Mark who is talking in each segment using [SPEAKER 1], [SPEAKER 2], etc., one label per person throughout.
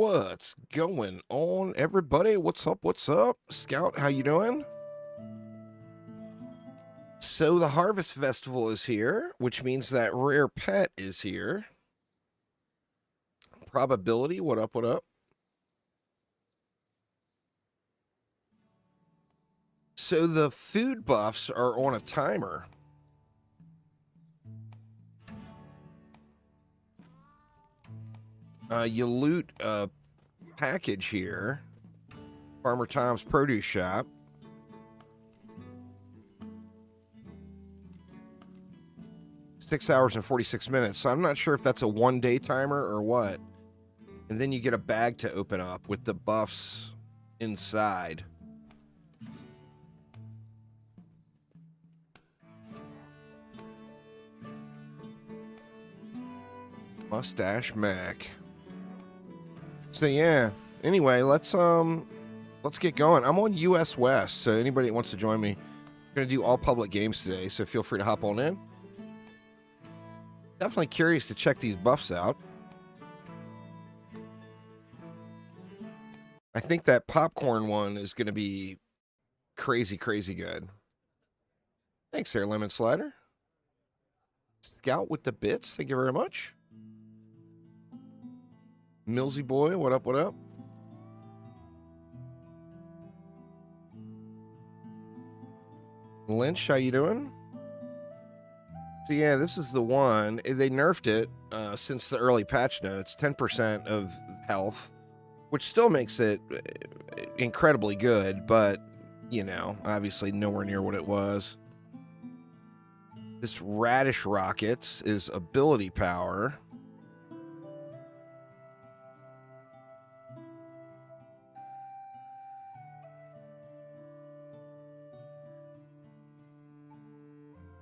[SPEAKER 1] What's going on, everybody? What's up? What's up? Scout, how you doing? So the Harvest Festival is here, which means that Rare Pet is here. Probability, what up, what up? So the food buffs are on a timer. You loot a package here. Farmer Tom's Produce Shop. Six hours and 46 minutes. So I'm not sure if that's a one-day timer or what. And then you get a bag to open up with the buffs inside. Mustache Mac. So yeah. Anyway, let's get going. I'm on US West, so anybody that wants to join me, I'm gonna do all public games today, so feel free to hop on in. Definitely curious to check these buffs out. I think that popcorn one is gonna be crazy, crazy good. Thanks there, Lemon Slider. Scout with the bits, thank you very much. Millsy boy, what up, what up? Lynch, how you doing? So yeah, this is the one. They nerfed it since the early patch notes, 10% of health, which still makes it incredibly good, but, you know, obviously nowhere near what it was. This Radish Rockets is ability power.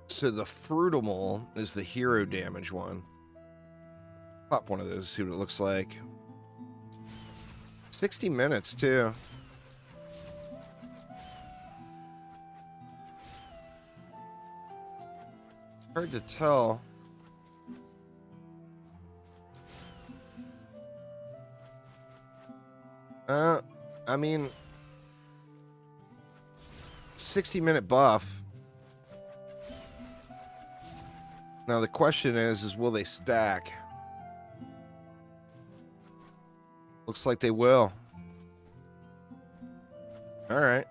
[SPEAKER 1] So the Fruitimal is the hero damage one. Pop one of those, see what it looks like. 60 minutes, too. Hard to tell. I mean, 60-minute buff. Now the question is will they stack? Looks like they will. All right.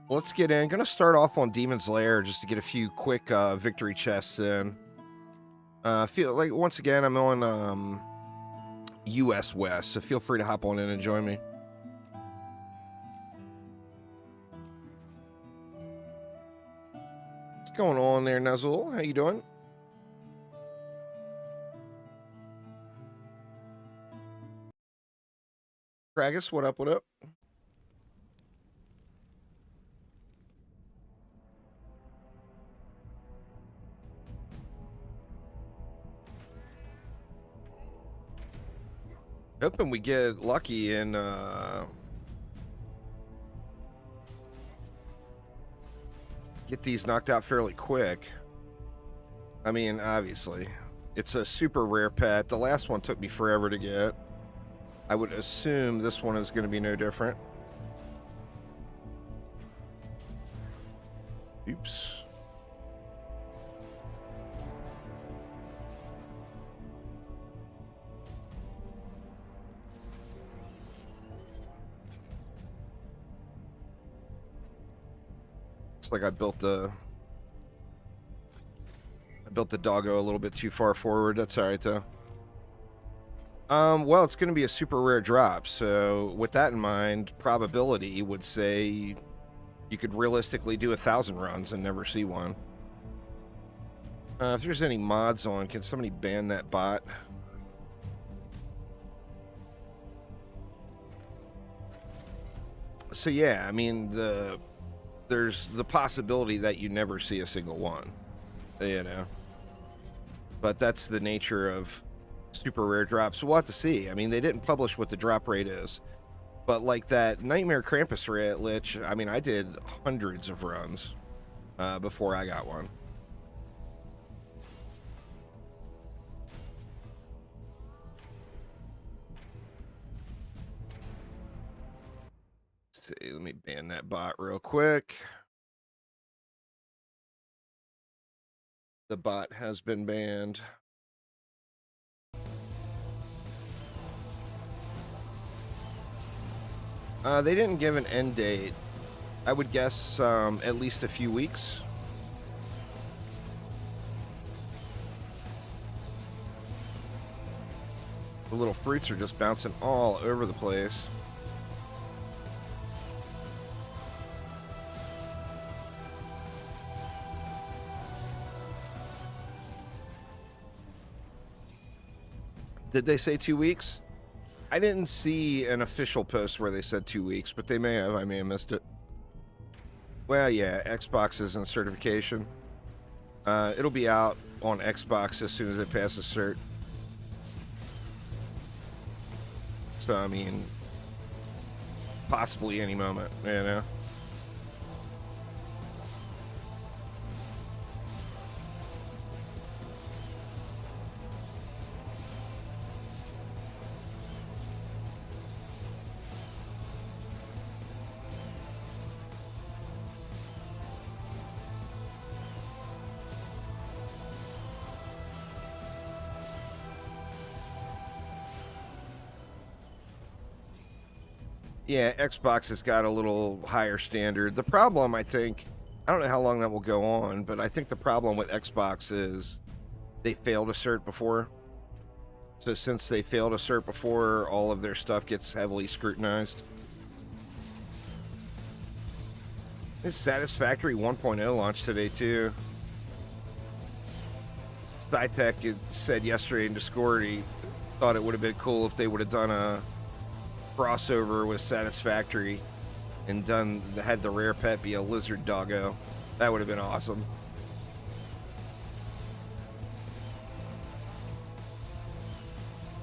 [SPEAKER 1] Let's get in. Gonna start off on Demon's Lair just to get a few quick victory chests in. Feel like once again I'm on US West, so feel free to hop on in and join me. What's going on there, Nuzzle? How you doing? Kragus, what up, what up? Hoping we get lucky and get these knocked out fairly quick. I mean, obviously, it's a super rare pet. The last one took me forever to get. I would assume this one is going to be no different. Oops. Looks like I built the doggo a little bit too far forward. That's all right though. Well, it's going to be a super rare drop. So with that in mind, probability would say you could realistically do 1,000 runs and never see one. If there's any mods on, can somebody ban that bot? So yeah, I mean there's the possibility that you never see a single one, you know. But that's the nature of super rare drops. We'll have to see. I mean, they didn't publish what the drop rate is. But like that Nightmare Krampus Lich, I mean, I did hundreds of runs before I got one. that bot real quick. The bot has been banned. They didn't give an end date. I would guess at least a few weeks. The little fruits are just bouncing all over the place. Did they say 2 weeks? I didn't see an official post where they said 2 weeks, but they may have. I may have missed it. Well, yeah, Xbox isn't certification. It'll be out on Xbox as soon as it passes cert. So, I mean, possibly any moment, you know? Yeah, Xbox has got a little higher standard. The problem, I think, I don't know how long that will go on, but I think the problem with Xbox is they failed a cert before. So since they failed a cert before, all of their stuff gets heavily scrutinized. This Satisfactory 1.0 launched today, too. SciTech said yesterday in Discord he thought it would have been cool if they would have done a crossover with Satisfactory and had the rare pet be a lizard doggo. That would have been awesome.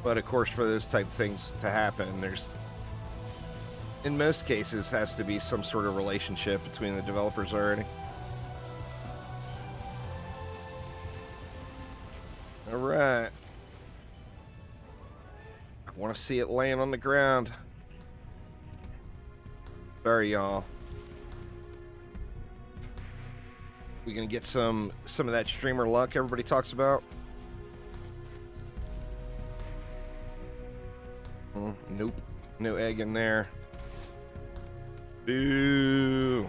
[SPEAKER 1] But of course, for those type of things to happen, there's, in most cases, has to be some sort of relationship between the developers already. All right. I want to see it laying on the ground. Sorry, y'all. We gonna get some of that streamer luck everybody talks about? Nope. No egg in there. Boo.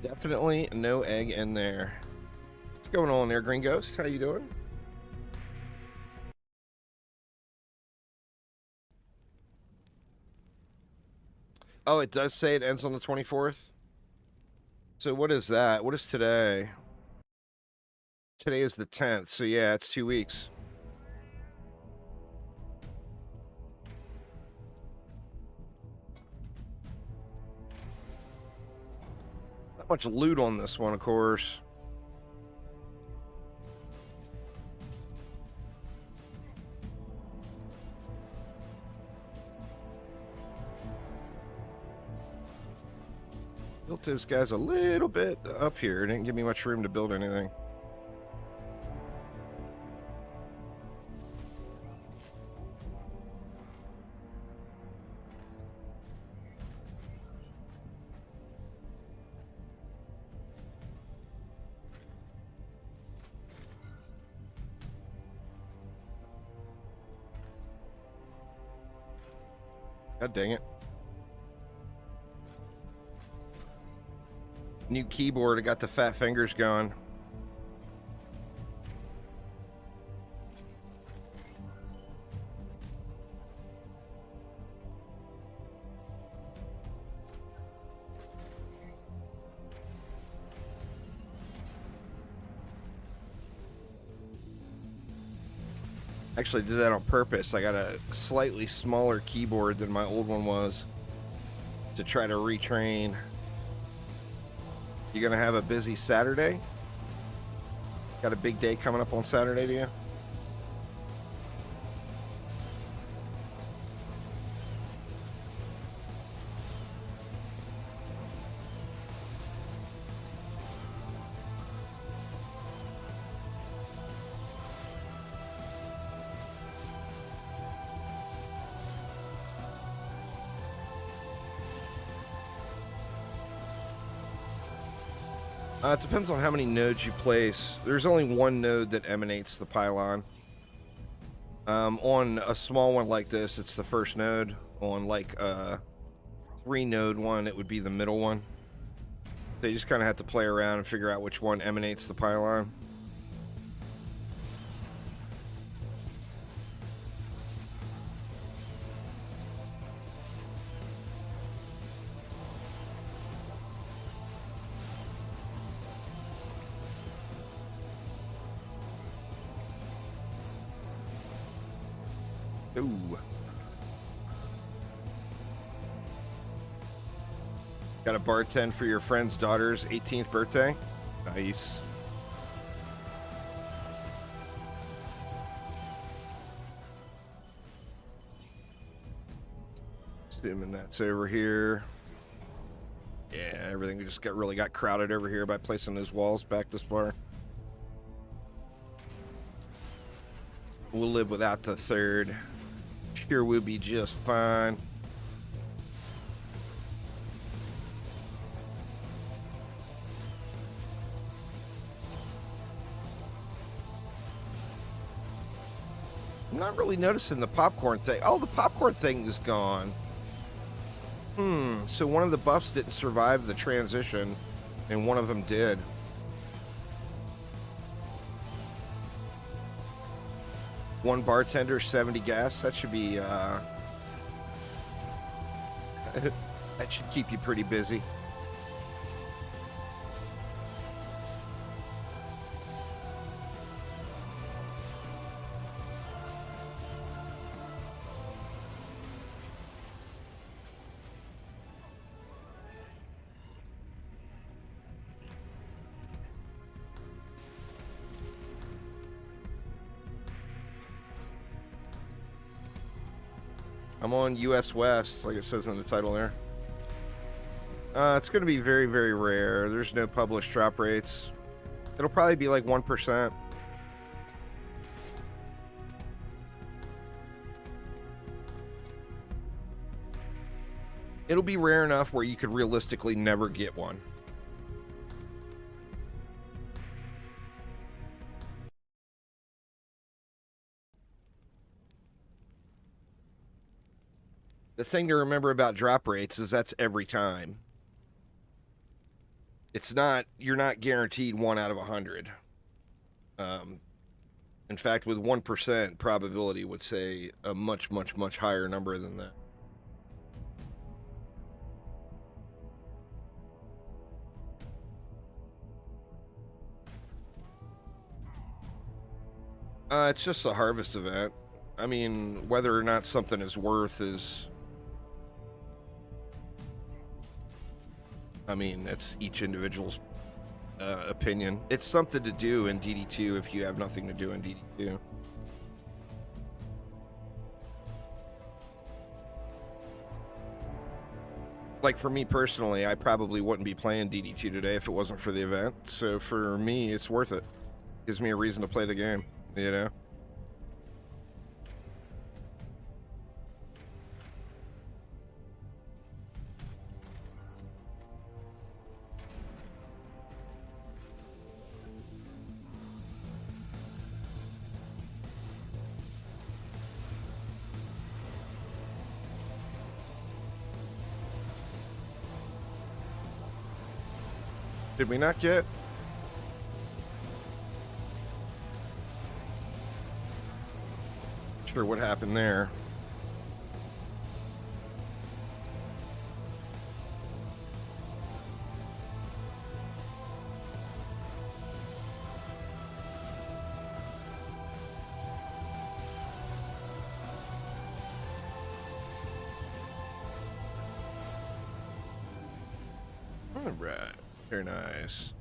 [SPEAKER 1] Definitely no egg in there. What's going on there, Green Ghost? How you doing? Oh, it does say it ends on the 24th? So what is that? What is today? Today is the 10th, so yeah, it's 2 weeks. Not much loot on this one, of course. Built those guys a little bit up here. It didn't give me much room to build anything. God dang it. New keyboard, I got the fat fingers going. Actually did that on purpose. I got a slightly smaller keyboard than my old one was to try to retrain. You gonna have a busy Saturday? Got a big day coming up on Saturday, do you? It depends on how many nodes you place. There's only one node that emanates the pylon. On a small one like this, it's the first node. On like a 3-node one, it would be the middle one. So you just kind of have to play around and figure out which one emanates the pylon. Ooh. Got a bartend for your friend's daughter's 18th birthday? Nice. Assuming that's over here. Yeah, everything just really got crowded over here by placing those walls back this far. We'll live without the third. Sure, we'll be just fine. I'm not really noticing the popcorn thing. Oh, the popcorn thing is gone. So one of the buffs didn't survive the transition, and one of them did. One bartender, 70 gas. That should be, that should keep you pretty busy. I'm on US West, like it says in the title there. It's going to be very, very rare. There's no published drop rates. It'll probably be like 1%. It'll be rare enough where you could realistically never get one. The thing to remember about drop rates is that's every time. It's not, you're not guaranteed 1 out of 100. In fact, with 1%, probability would say a much, much, much higher number than that. It's just a harvest event. I mean, whether or not something is worth is... I mean, that's each individual's opinion. It's something to do in DD2 if you have nothing to do in DD2. Like, for me personally, I probably wouldn't be playing DD2 today if it wasn't for the event. So for me, it's worth it. Gives me a reason to play the game, you know? Did we not get? Sure, what happened there? All right. Very nice.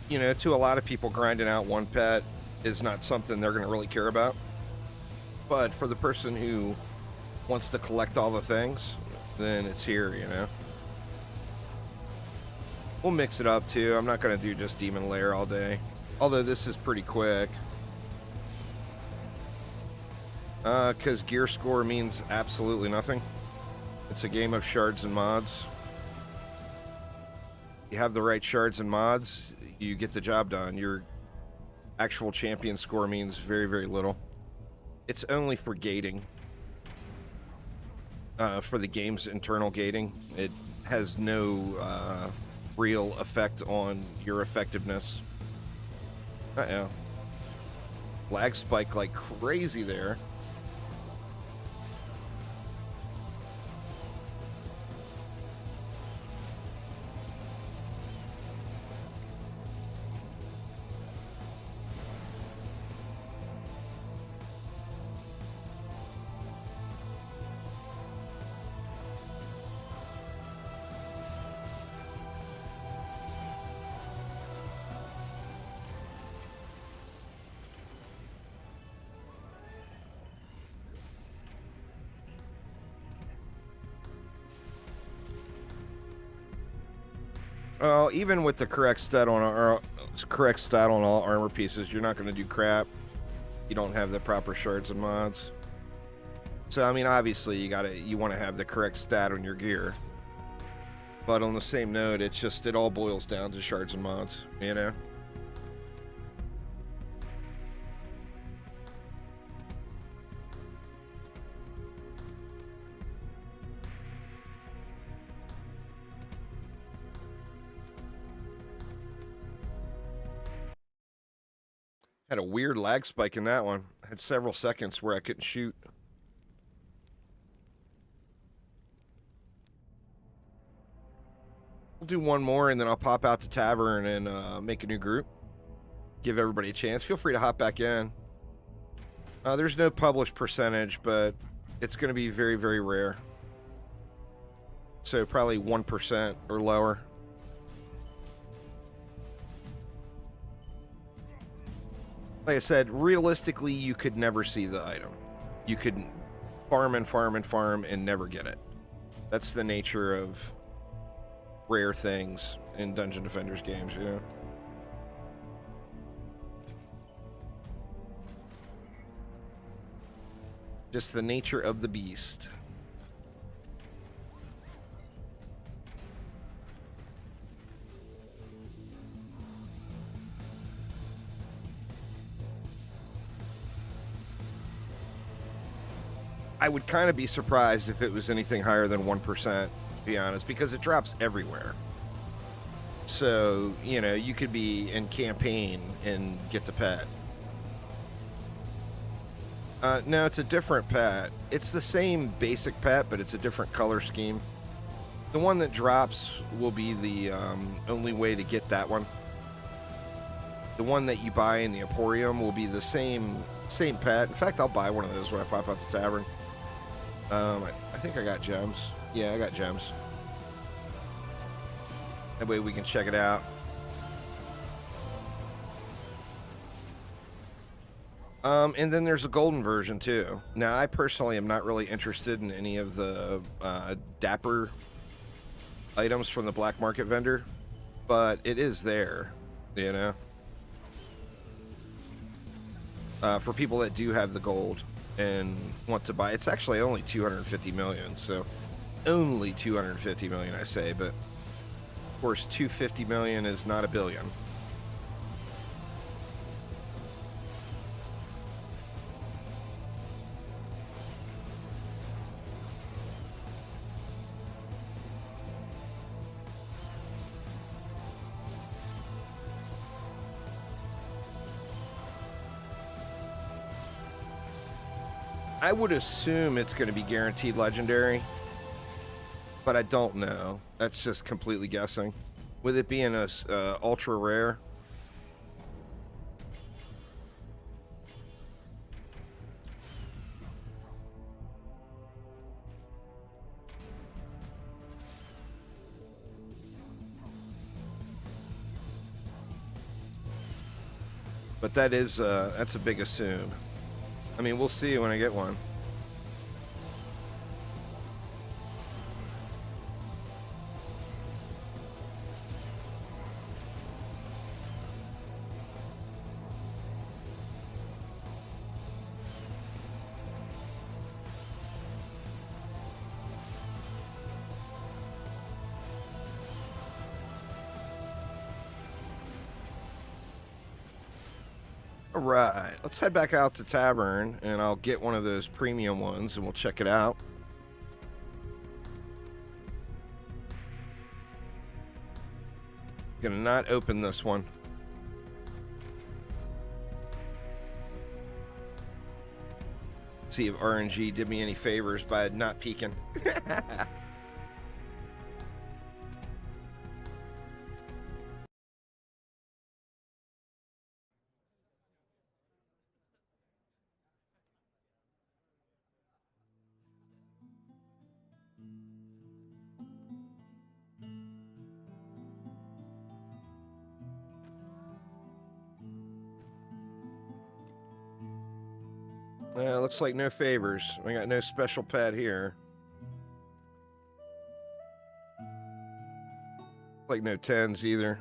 [SPEAKER 1] You know, to a lot of people, grinding out one pet is not something they're going to really care about. But for the person who wants to collect all the things, then it's here, you know. We'll mix it up too. I'm not going to do just Demon Lair all day. Although this is pretty quick. Because gear score means absolutely nothing. It's a game of shards and mods. You have the right shards and mods, you get the job done. Your actual champion score means very, very little. It's only for gating. For the game's internal gating. It has no real effect on your effectiveness. Uh-oh. Lag spike like crazy there. Well, even with the correct stat on all armor pieces, you're not going to do crap. You don't have the proper shards and mods. So I mean, obviously you want to have the correct stat on your gear. But on the same note, it all boils down to shards and mods, you know. Had a weird lag spike in that one. Had several seconds where I couldn't shoot. We'll do one more and then I'll pop out to Tavern and make a new group. Give everybody a chance. Feel free to hop back in. There's no published percentage, but it's going to be very, very rare. So probably 1% or lower. Like I said, realistically, you could never see the item. You could farm and farm and farm and never get it. That's the nature of rare things in Dungeon Defenders games, you know? Just the nature of the beast. I would kind of be surprised if it was anything higher than 1%, to be honest, because it drops everywhere. So, you know, you could be in campaign and get the pet. No, it's a different pet. It's the same basic pet, but it's a different color scheme. The one that drops will be the only way to get that one. The one that you buy in the Emporium will be the same pet. In fact, I'll buy one of those when I pop out the tavern. I think I got gems. Yeah, I got gems. That way we can check it out. And then there's a golden version too. Now, I personally am not really interested in any of the dapper items from the black market vendor, but it is there, you know, for people that do have the gold and want to buy. It's actually only 250 million, so only 250 million, I say, but of course 250 million is not a billion. I would assume it's going to be guaranteed legendary, but I don't know. That's just completely guessing. With it being a ultra rare. But that's a big assume. I mean, we'll see when I get one. All right, let's head back out to Tavern, and I'll get one of those premium ones, and we'll check it out. Gonna not open this one. See if RNG did me any favors by not peeking. Looks like no favors. We got no special pet here. Like no 10s either.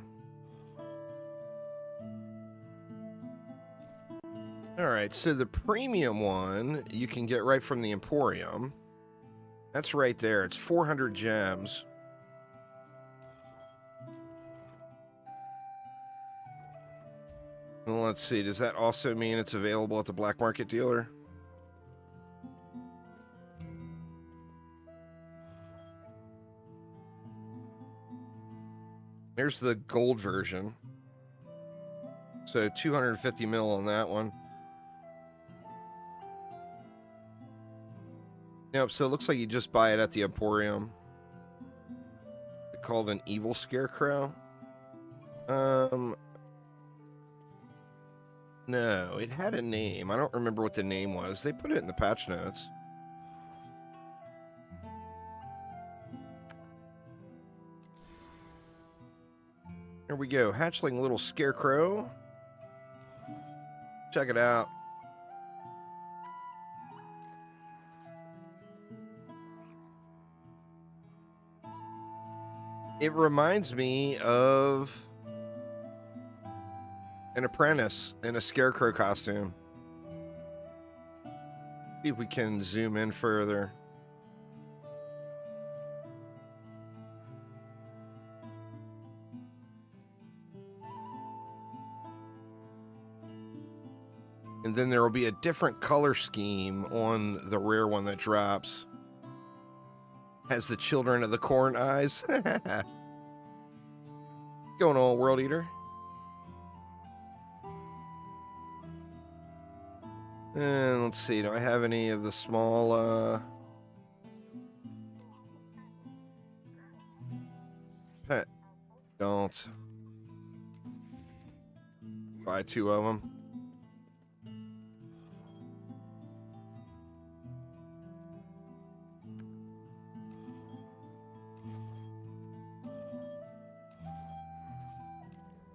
[SPEAKER 1] All right, so the premium one you can get right from the Emporium. That's right there. It's 400 gems. Well, let's see. Does that also mean it's available at the black market dealer? There's the gold version. So 250 mil on that one. Yep, so it looks like you just buy it at the Emporium. It's called an evil scarecrow. No, it had a name. I don't remember what the name was. They put it in the patch notes. Here we go. Hatchling little scarecrow. Check it out. It reminds me of an apprentice in a scarecrow costume. See if we can zoom in further. And then there will be a different color scheme on the rare one that drops. Has the children of the corn eyes. Going on, World Eater. And let's see, do I have any of the small pet? Don't. Buy 2 of them.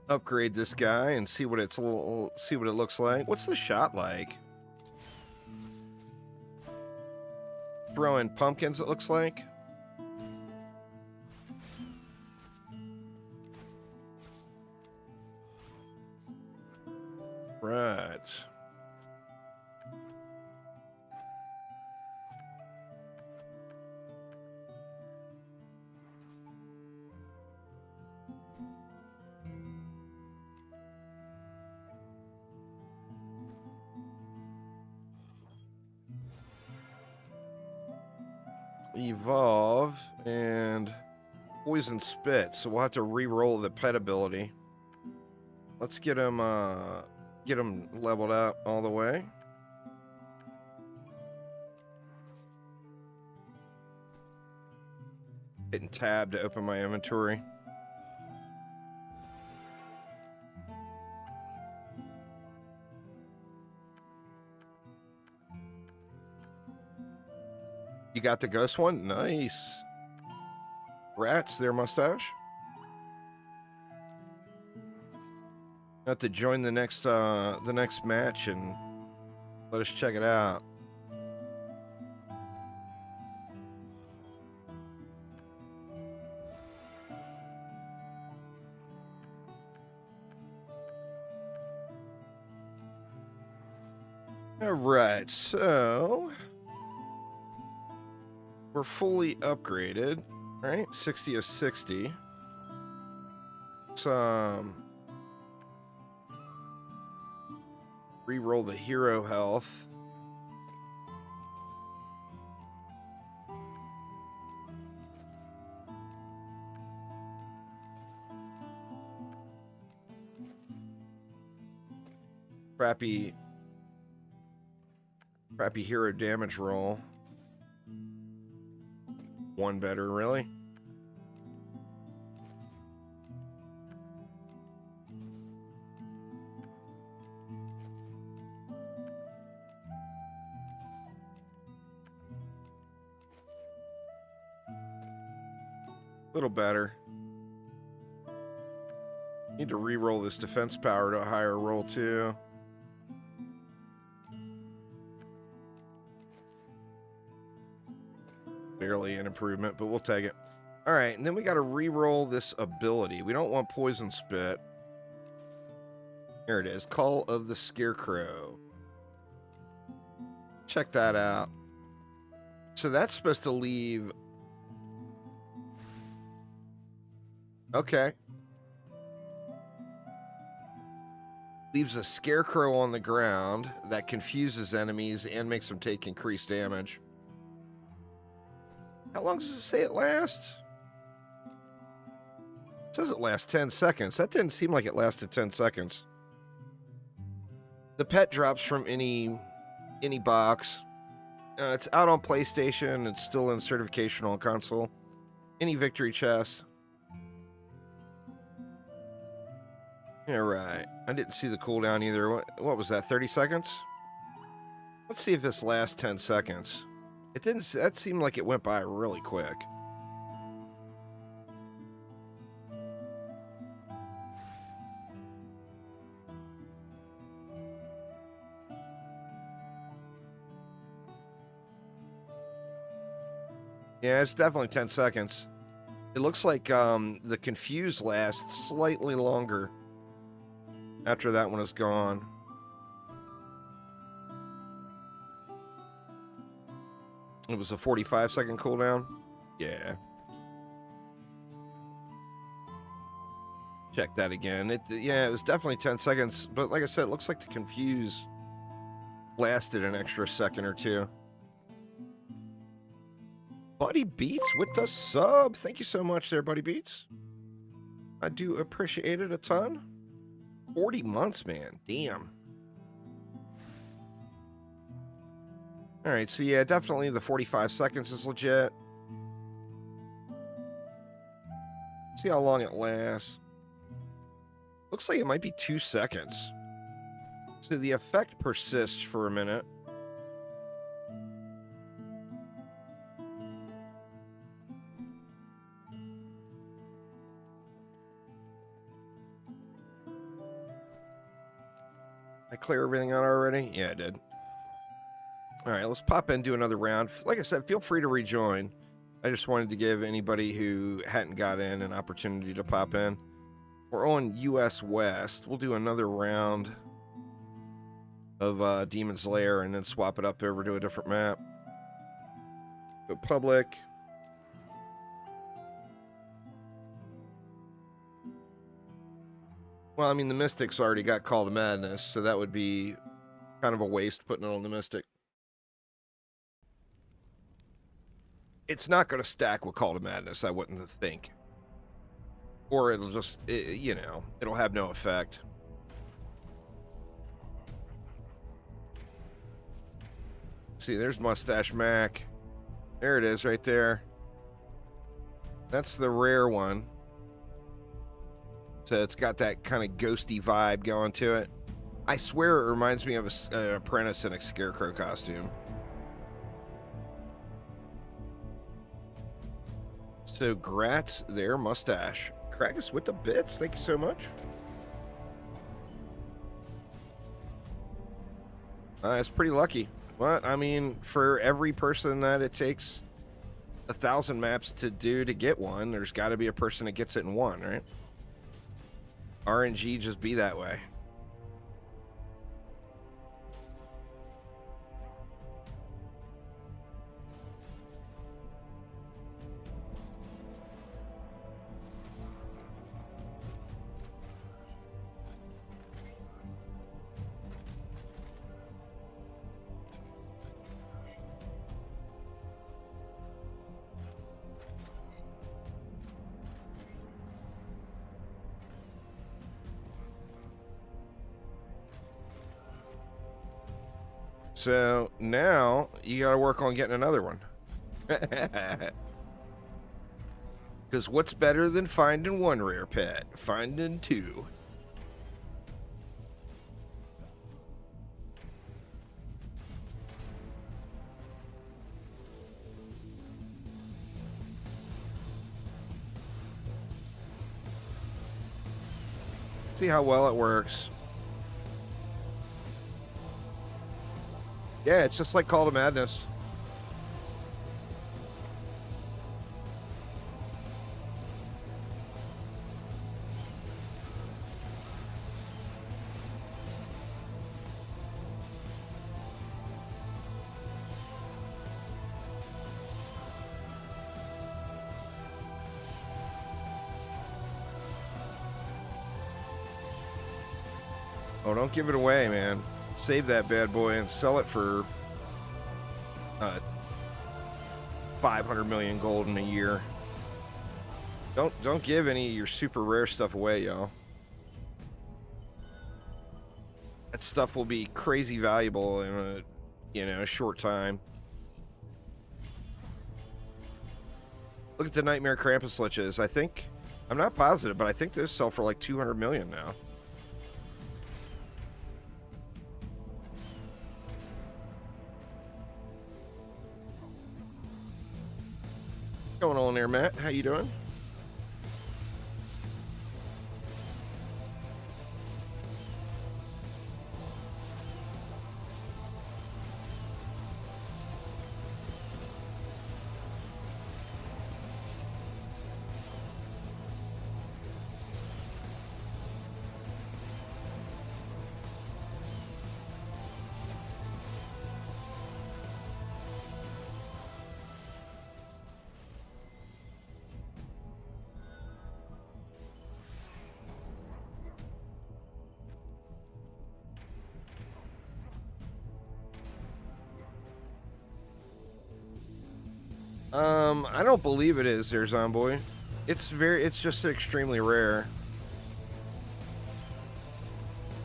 [SPEAKER 1] Upgrade this guy and see what it looks like. What's the shot like? Throw in pumpkins, it looks like. Right. Evolve and poison spit, so we'll have to re-roll the pet ability. Let's get him leveled up all the way. Hitting tab to open my inventory. You got the ghost one? Nice. Rats, their mustache. Have to join the next match and let us check it out. All right, so we're fully upgraded, right? 60 of 60. Reroll the hero health. Crappy hero damage roll. One better, really? A little better. Need to re-roll this defense power to a higher roll too. Barely an improvement, but we'll take it. All right, and then we got to re-roll this ability. We don't want poison spit. Here it is, Call of the Scarecrow. Check that out. So that's supposed to leave. Okay. Leaves a scarecrow on the ground that confuses enemies and makes them take increased damage. How long does it say it lasts? It says it lasts 10 seconds. That didn't seem like it lasted 10 seconds. The pet drops from any box. It's out on PlayStation. It's still in certification on console. Any victory chest. Yeah, right. I didn't see the cooldown either. What was that, 30 seconds? Let's see if this lasts 10 seconds. It didn't. That seemed like it went by really quick. Yeah, it's definitely 10 seconds. It looks like the confuse lasts slightly longer after that one is gone. It was a 45-second cooldown? Yeah. Check that again. Yeah, it was definitely 10 seconds. But like I said, it looks like the confuse lasted an extra second or two. Buddy Beats with the sub. Thank you so much there, Buddy Beats. I do appreciate it a ton. 40 months, man. Damn. All right, so yeah, definitely the 45 seconds is legit. See how long it lasts. Looks like it might be 2 seconds. So the effect persists for a minute. I clear everything out already? Yeah, I did. All right, let's pop in, do another round. Like I said, feel free to rejoin. I just wanted to give anybody who hadn't got in an opportunity to pop in. We're on US West. We'll do another round of Demon's Lair and then swap it up over to a different map. Go public. Well, I mean, the Mystic's already got Call to Madness, so that would be kind of a waste putting it on the Mystic. It's not going to stack with Call to Madness, I wouldn't think. Or it'll just, you know, it'll have no effect. See, there's Mustache Mac. There it is right there. That's the rare one. So it's got that kind of ghosty vibe going to it. I swear it reminds me of an apprentice in a scarecrow costume. So grats there, Mustache. Krakus with the bits. Thank you so much. It's pretty lucky. But, I mean, for every person that it takes 1,000 maps to do to get one, there's got to be a person that gets it in one, right? RNG just be that way. So now you got to work on getting another one. Because what's better than finding one rare pet? Finding two. See how well it works. Yeah, it's just like Call to Madness. Oh, don't give it away, man. Save that bad boy and sell it for 500 million gold in a year. Don't give any of your super rare stuff away, y'all. That stuff will be crazy valuable in a short time. Look at the Nightmare Krampus Liches. I'm not positive, but I think those sell for like 200 million now. What's going on there, Matt? How you doing? I don't believe it is there, Zomboy. It's just extremely rare.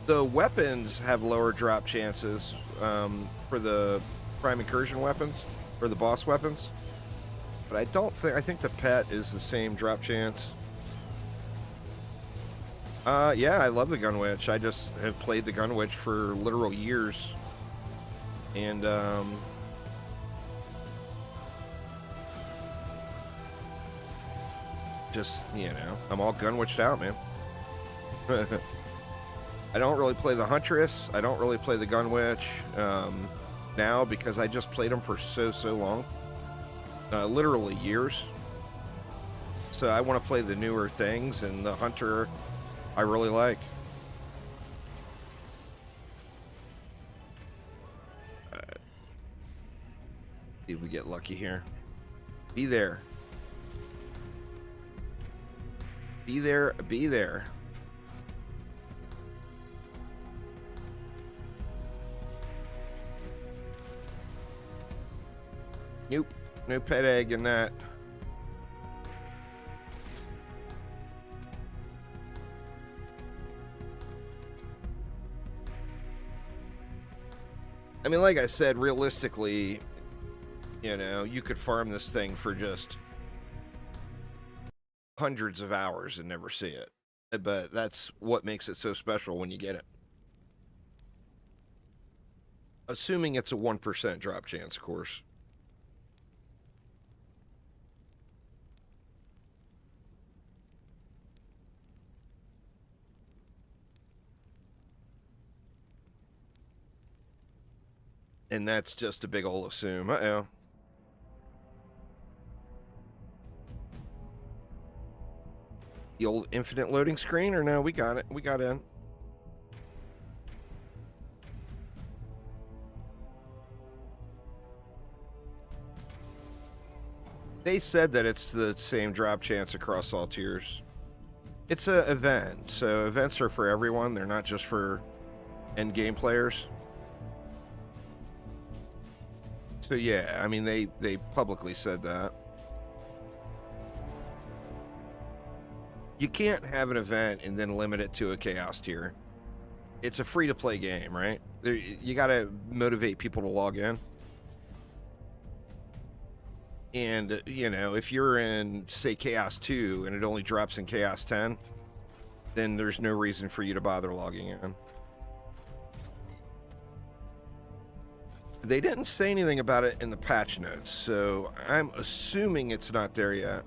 [SPEAKER 1] The weapons have lower drop chances for the prime incursion weapons, or the boss weapons. But I think the pet is the same drop chance. Yeah, I love the Gun Witch. I just have played the Gun Witch for literal years. And, just, I'm all Gun Witched out, man. I don't really play the Huntress. I don't really play the Gun Witch now because I just played them for so long. Literally years. So I want to play the newer things, and the Hunter I really like. See if we get lucky here. Be there. Be there, be there. Nope, no pet egg in that. I mean, like I said, realistically, you could farm this thing for just hundreds of hours and never see it. But that's what makes it so special when you get it. Assuming it's a 1% drop chance, of course. And that's just a big ol' assume. Uh-oh. The old infinite loading screen, or no? We got it. We got in. They said that it's the same drop chance across all tiers. It's an event, so events are for everyone. They're not just for end game players. So yeah, I mean, they publicly said that. You can't have an event and then limit it to a chaos tier. it's a free-to-play game, right? You got to motivate people to log in. And, you know, if you're in, say, Chaos 2 and it only drops in Chaos 10, then there's no reason for you to bother logging in. They didn't say anything about it in the patch notes, so I'm assuming it's not there yet.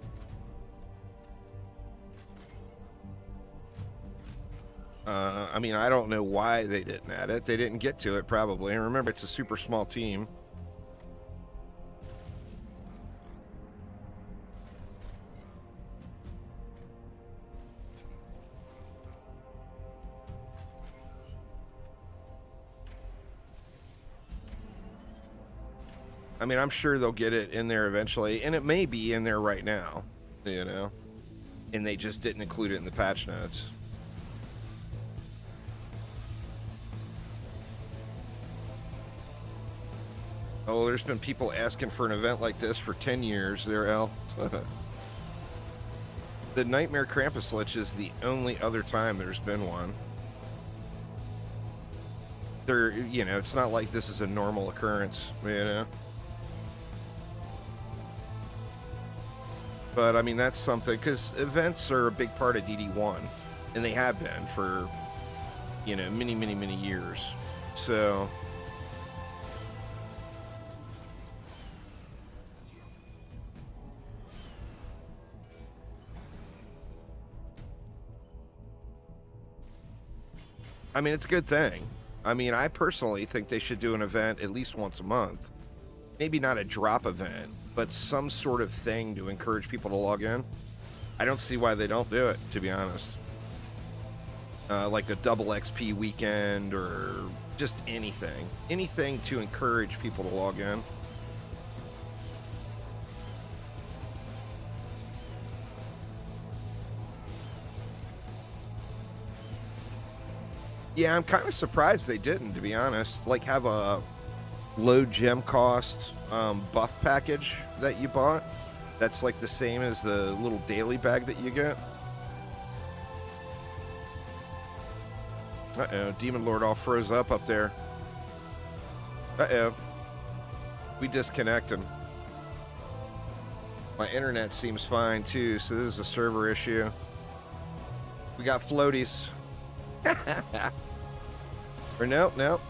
[SPEAKER 1] I mean, I don't know why they didn't add it. They didn't get to it, probably. And remember, it's a super small team. I mean, I'm sure they'll get it in there eventually, and it may be in there right now, you know, and they just didn't include it in the patch notes. Oh, there's been people asking for an event like this for 10 years there, El. The Nightmare Krampus Lich is the only other time there's been one. There, you know, it's not like this is a normal occurrence, you know. But, I mean, that's something, because events are a big part of DD1, and they have been for, you know, many, many, many years. So... I mean, it's a good thing. I mean, I personally think they should do an event at least once a month. Maybe not a drop event, but some sort of thing to encourage people to log in. I don't see why they don't do it, to be honest. Like a double XP weekend or just anything. Anything to encourage people to log in. Yeah, I'm kind of surprised they didn't, to be honest. Like, have a low gem cost buff package that you bought. That's like the same as the little daily bag that you get. Uh-oh, Demon Lord all froze up there. Uh-oh. We disconnect him. My internet seems fine, too, so this is a server issue. We got floaties. Or no.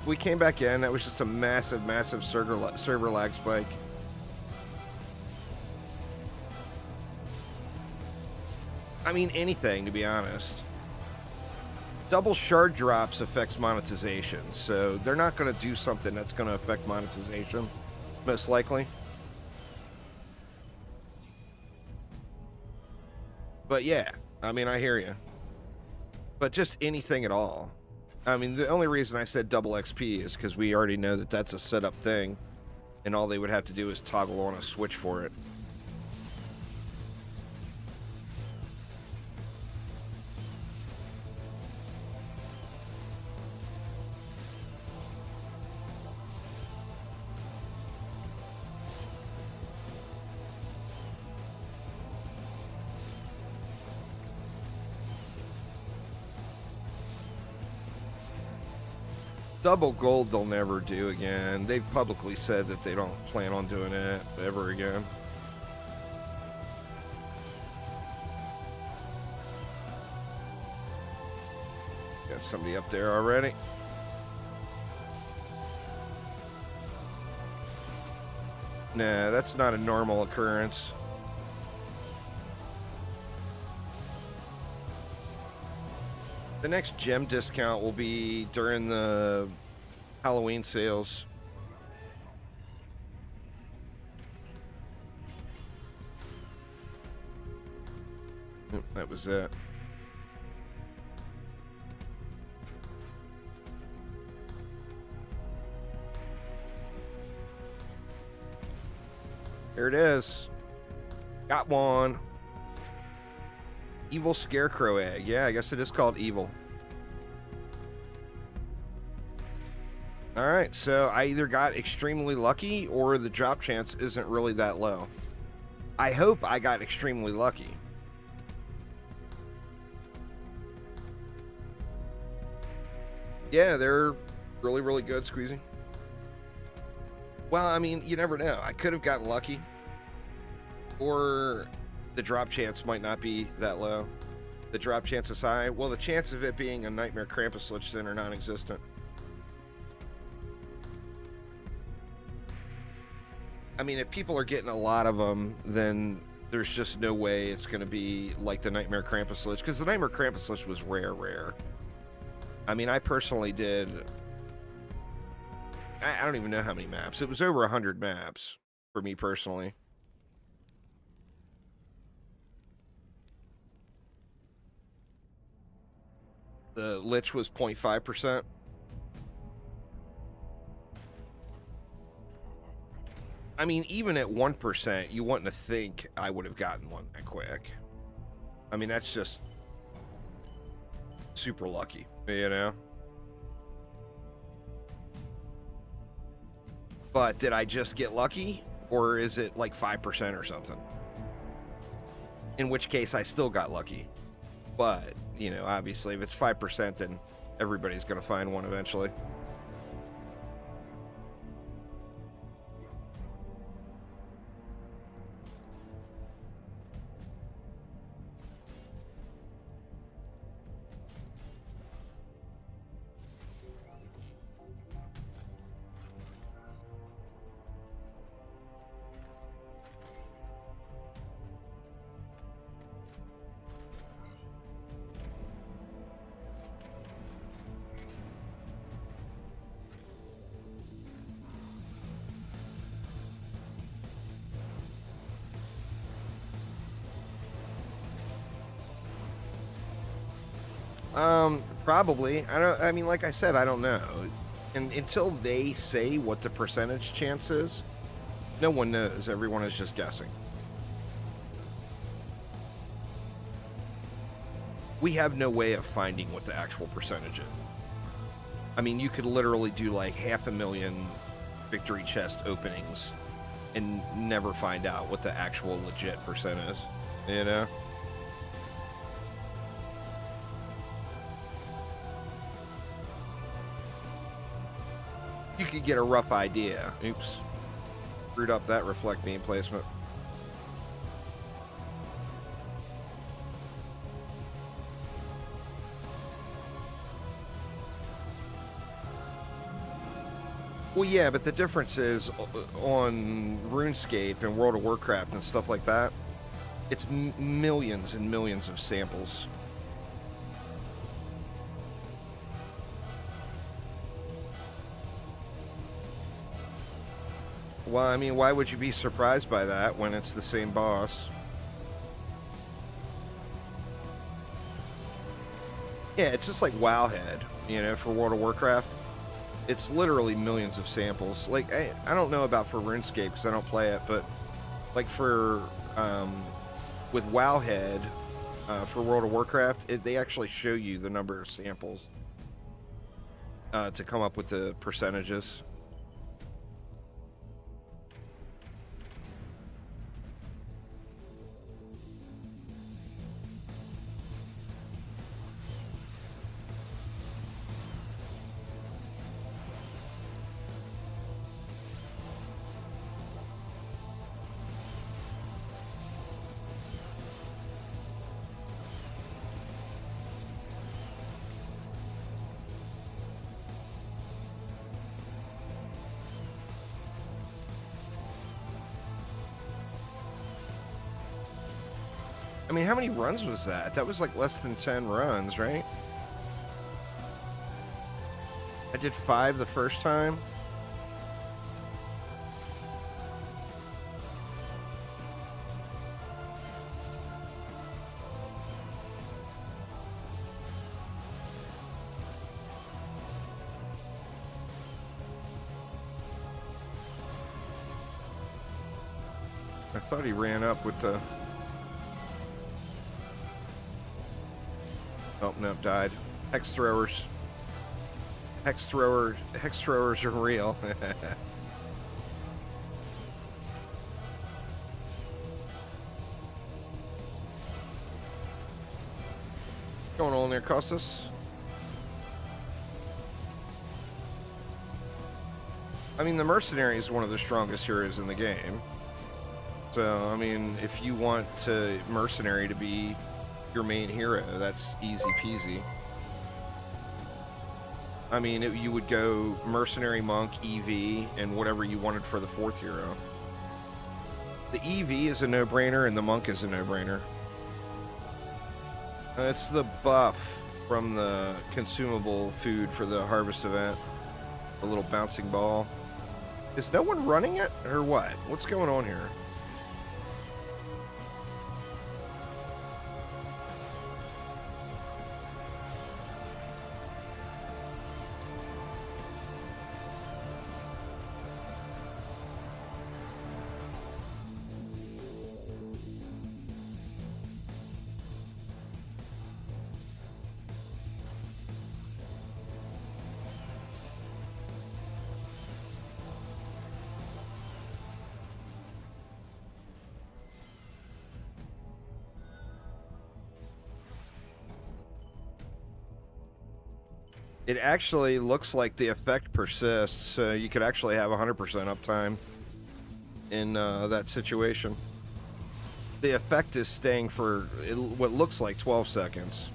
[SPEAKER 1] We came back in. That was just a massive server lag spike. I mean, anything, to be honest. Double shard drops affects monetization, so they're not going to do something that's going to affect monetization, most likely. But yeah, I mean, I hear you. But just anything at all. I mean, the only reason I said double XP is because we already know that that's a setup thing, and all they would have to do is toggle on a switch for it. Double gold they'll never do again. They've publicly said that they don't plan on doing it ever again. Got somebody up there already. Nah, that's not a normal occurrence. The next gem discount will be during the Halloween sales. That was it. There it is. Got one. Evil scarecrow egg. Yeah, I guess it is called evil. Alright, so I either got extremely lucky or the drop chance isn't really that low. I hope I got extremely lucky. Yeah, they're really, really good squeezing. Well, I mean, you never know. I could have gotten lucky, or the drop chance might not be that low. The drop chance is high. Well, the chance of it being a Nightmare Krampus Lich are non-existent. I mean, if people are getting a lot of them, then there's just no way it's going to be like the Nightmare Krampus Lich, because the Nightmare Krampus Lich was rare. I mean, I personally did... I don't even know how many maps. It was over 100 maps for me personally. The Lich was 0.5%. I mean, even at 1%, you wouldn't to think I would have gotten one that quick. I mean, that's just super lucky, you know? But did I just get lucky? Or is it like 5% or something? In which case, I still got lucky. But, you know, obviously, if it's 5%, then everybody's going to find one eventually. Probably. I mean, like I said, I don't know. And until they say what the percentage chance is, no one knows. Everyone is just guessing. We have no way of finding what the actual percentage is. I mean, you could literally do like 500,000 victory chest openings and never find out what the actual legit percent is, you know? You could get a rough idea. Oops. Screwed up that reflect beam placement. Well, yeah, but the difference is on RuneScape and World of Warcraft and stuff like that, it's millions and millions of samples. Well, I mean, why would you be surprised by that when it's the same boss? Yeah, it's just like Wowhead, you know, for World of Warcraft. It's literally millions of samples. Like, I don't know about for RuneScape because I don't play it, but like for, with Wowhead, for World of Warcraft, they actually show you the number of samples to come up with the percentages. I mean, how many runs was that? That was like less than 10 runs, right? I did 5 the first time. I thought he ran up with the... Oh, no, died. Hex throwers. Hex throwers are real. Going on there, Costas? I mean, the mercenary is one of the strongest heroes in the game. So, I mean, if you want mercenary to be your main hero, that's easy peasy. I mean, you would go mercenary, monk, EV, and whatever you wanted for the fourth hero. The EV is a no-brainer, and the monk is a no-brainer. It's the buff from the consumable food for the harvest event. The little bouncing ball. Is no one running it, or what? What's going on here? It actually looks like the effect persists, so you could actually have 100% uptime in that situation. The effect is staying for what looks like 12 seconds.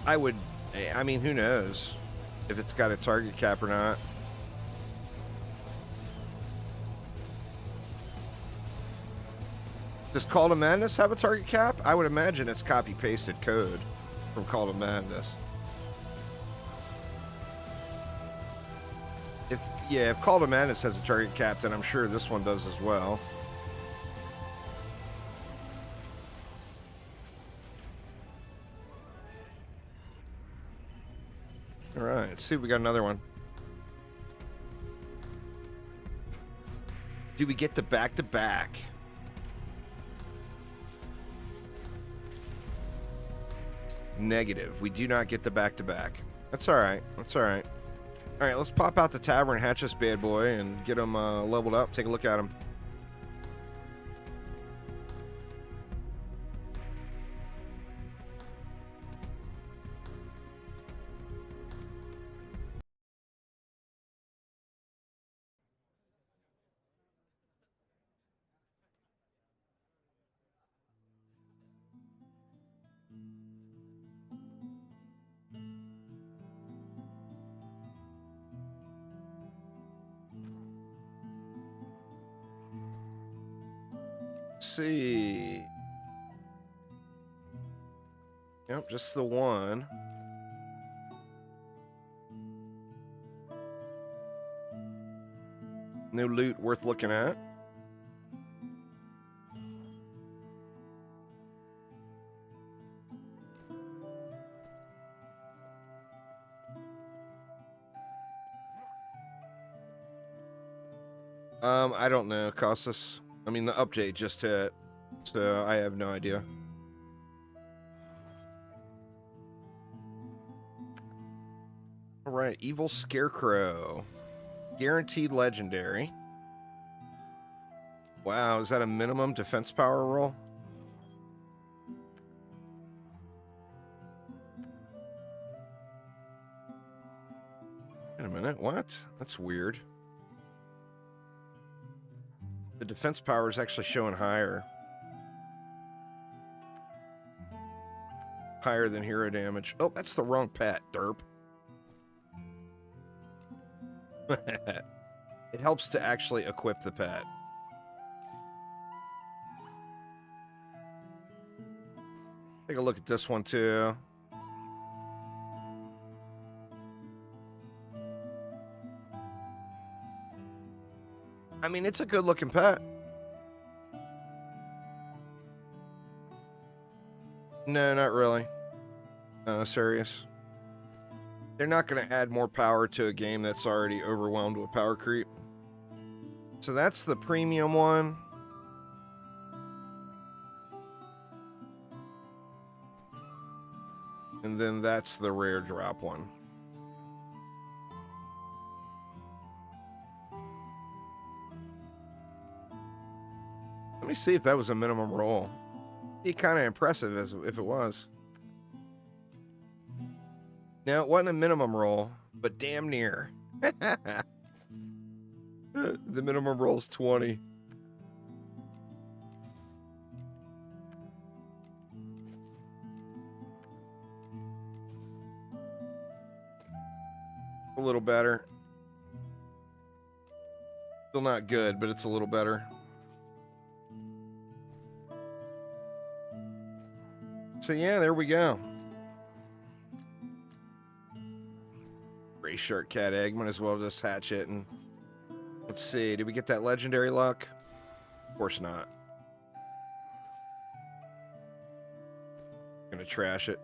[SPEAKER 1] I mean, who knows if it's got a target cap or not. Does Call to Madness have a target cap? I would imagine it's copy-pasted code from Call to Madness. If Call to Madness has a target cap, then I'm sure this one does as well. All right, let's see if we got another one. Do we get the back-to-back? Negative. We do not get the back-to-back. That's all right. That's all right. All right, let's pop out the tavern, hatch this bad boy, and get him leveled up. Take a look at him. See. Yep, just the one. No loot worth looking at. I don't know, Costas. I mean, the update just hit, so I have no idea. All right, Evil Scarecrow. Guaranteed legendary. Wow, is that a minimum defense power roll? Wait a minute, what? That's weird. The defense power is actually showing higher. Higher than hero damage. Oh, that's the wrong pet, derp. It helps to actually equip the pet. Take a look at this one too. I mean, it's a good looking pet. No, not really. No, serious. They're not going to add more power to a game that's already overwhelmed with power creep. So that's the premium one. And then that's the rare drop one. Let me see if that was a minimum roll. Be kind of impressive as if it was. Now, it wasn't a minimum roll, but damn near. The minimum roll's 20. A little better. Still not good, but it's a little better. So yeah, there we go. Gray shirt cat egg. Might as well just hatch it. And let's see. Did we get that legendary luck? Of course not. Gonna trash it.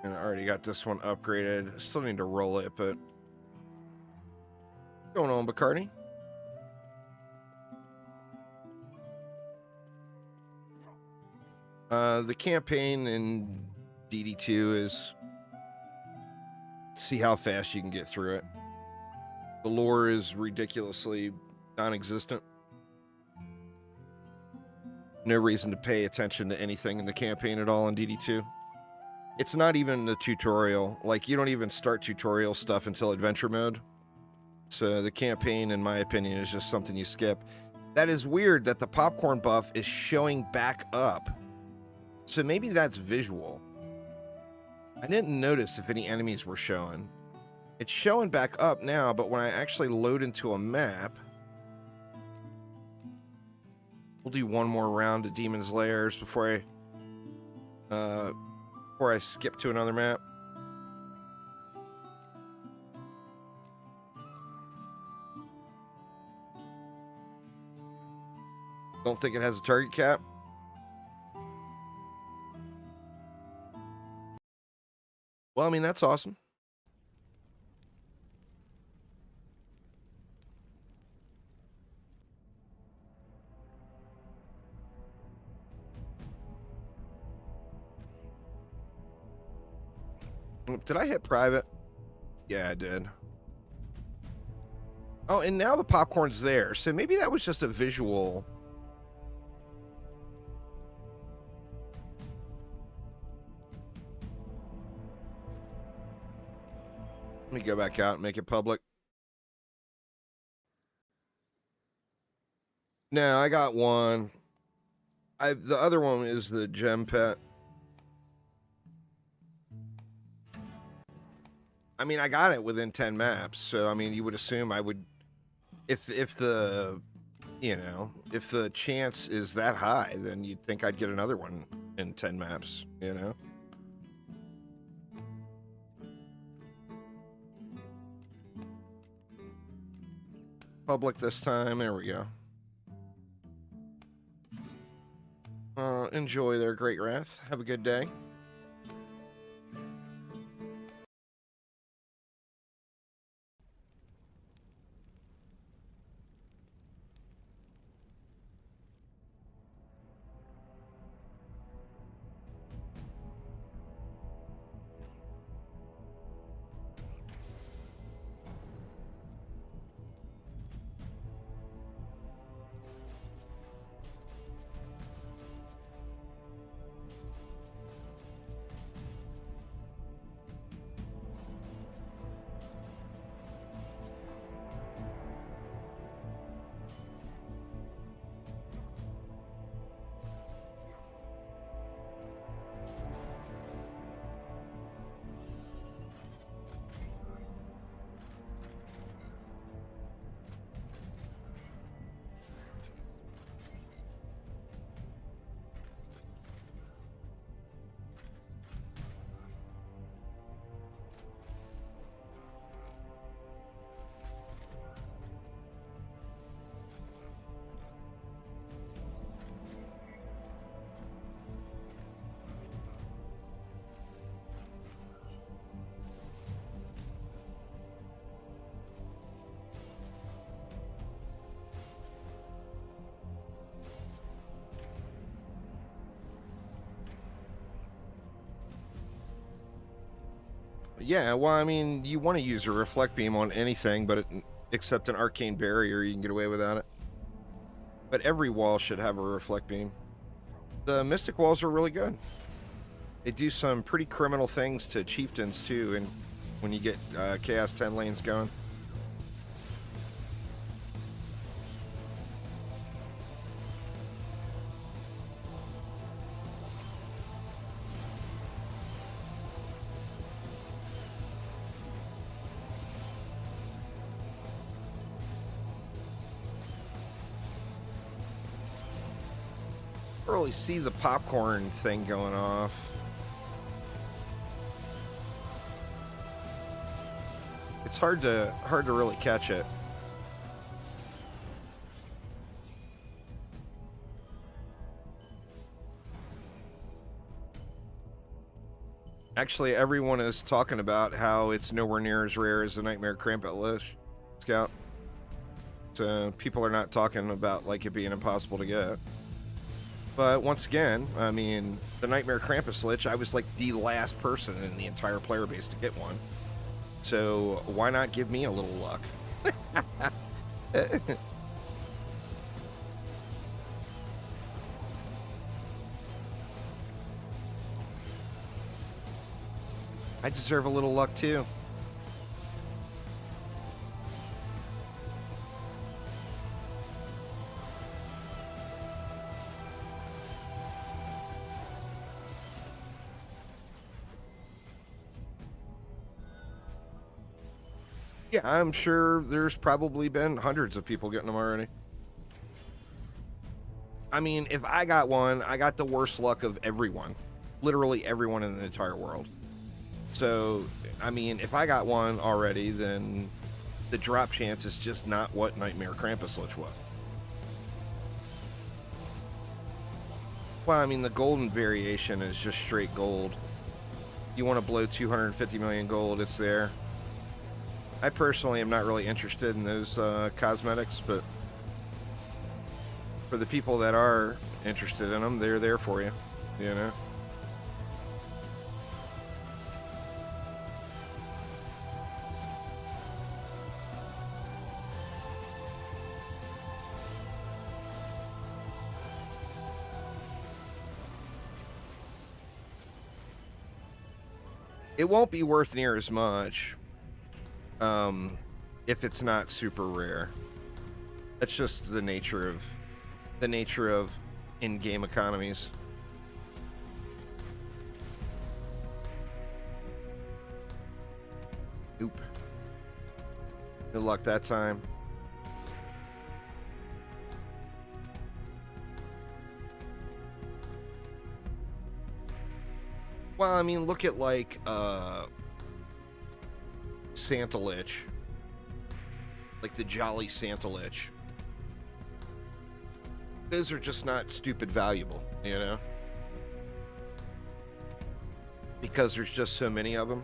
[SPEAKER 1] And I already got this one upgraded. Still need to roll it, but what's going on, Bacardi? The campaign in DD2 is see how fast you can get through it. The lore is ridiculously non-existent. No reason to pay attention to anything in the campaign at all in DD2. It's not even the tutorial. Like, you don't even start tutorial stuff until adventure mode. So the campaign, in my opinion, is just something you skip. That is weird that the popcorn buff is showing back up. So maybe that's visual. I didn't notice if any enemies were showing. It's showing back up now, but when I actually load into a map... We'll do one more round of Demon's Lairs before I skip to another map. Don't think it has a target cap. Well, I mean, that's awesome. Did I hit private? Yeah, I did. Oh, and now the popcorn's there. So maybe that was just a visual. Let me go back out and make it public. No, I got one. The other one is the gem pet. I mean, I got it within 10 maps, so I mean, you would assume I would, if the, you know, if the chance is that high, then you'd think I'd get another one in 10 maps, you know? Public this time, there we go. Enjoy their Great Wrath. Have a good day. Yeah, well, I mean, you want to use a reflect beam on anything, but except an arcane barrier, you can get away without it. But every wall should have a reflect beam. The mystic walls are really good. They do some pretty criminal things to chieftains too, and when you get Chaos 10 lanes going. Really see the popcorn thing going off. It's hard to really catch it. Actually, everyone is talking about how it's nowhere near as rare as the Nightmare Krampus Lich Scout. So people are not talking about like it being impossible to get. But once again, I mean, the Nightmare Krampus Lich, I was like the last person in the entire player base to get one. So why not give me a little luck? I deserve a little luck too. Yeah, I'm sure there's probably been hundreds of people getting them already. I mean, if I got one, I got the worst luck of everyone. Literally everyone in the entire world. So, I mean, if I got one already, then the drop chance is just not what Nightmare Krampus Lich was. Well, I mean, the golden variation is just straight gold. You want to blow 250 million gold, it's there. I personally am not really interested in those cosmetics, but for the people that are interested in them, they're there for you, you know? It won't be worth near as much if it's not super rare. That's just the nature of in-game economies. Oop. Good luck that time. Well, I mean, look at like Santa Lich. Like the Jolly Santa Lich. Those are just not stupid valuable, you know? Because there's just so many of them.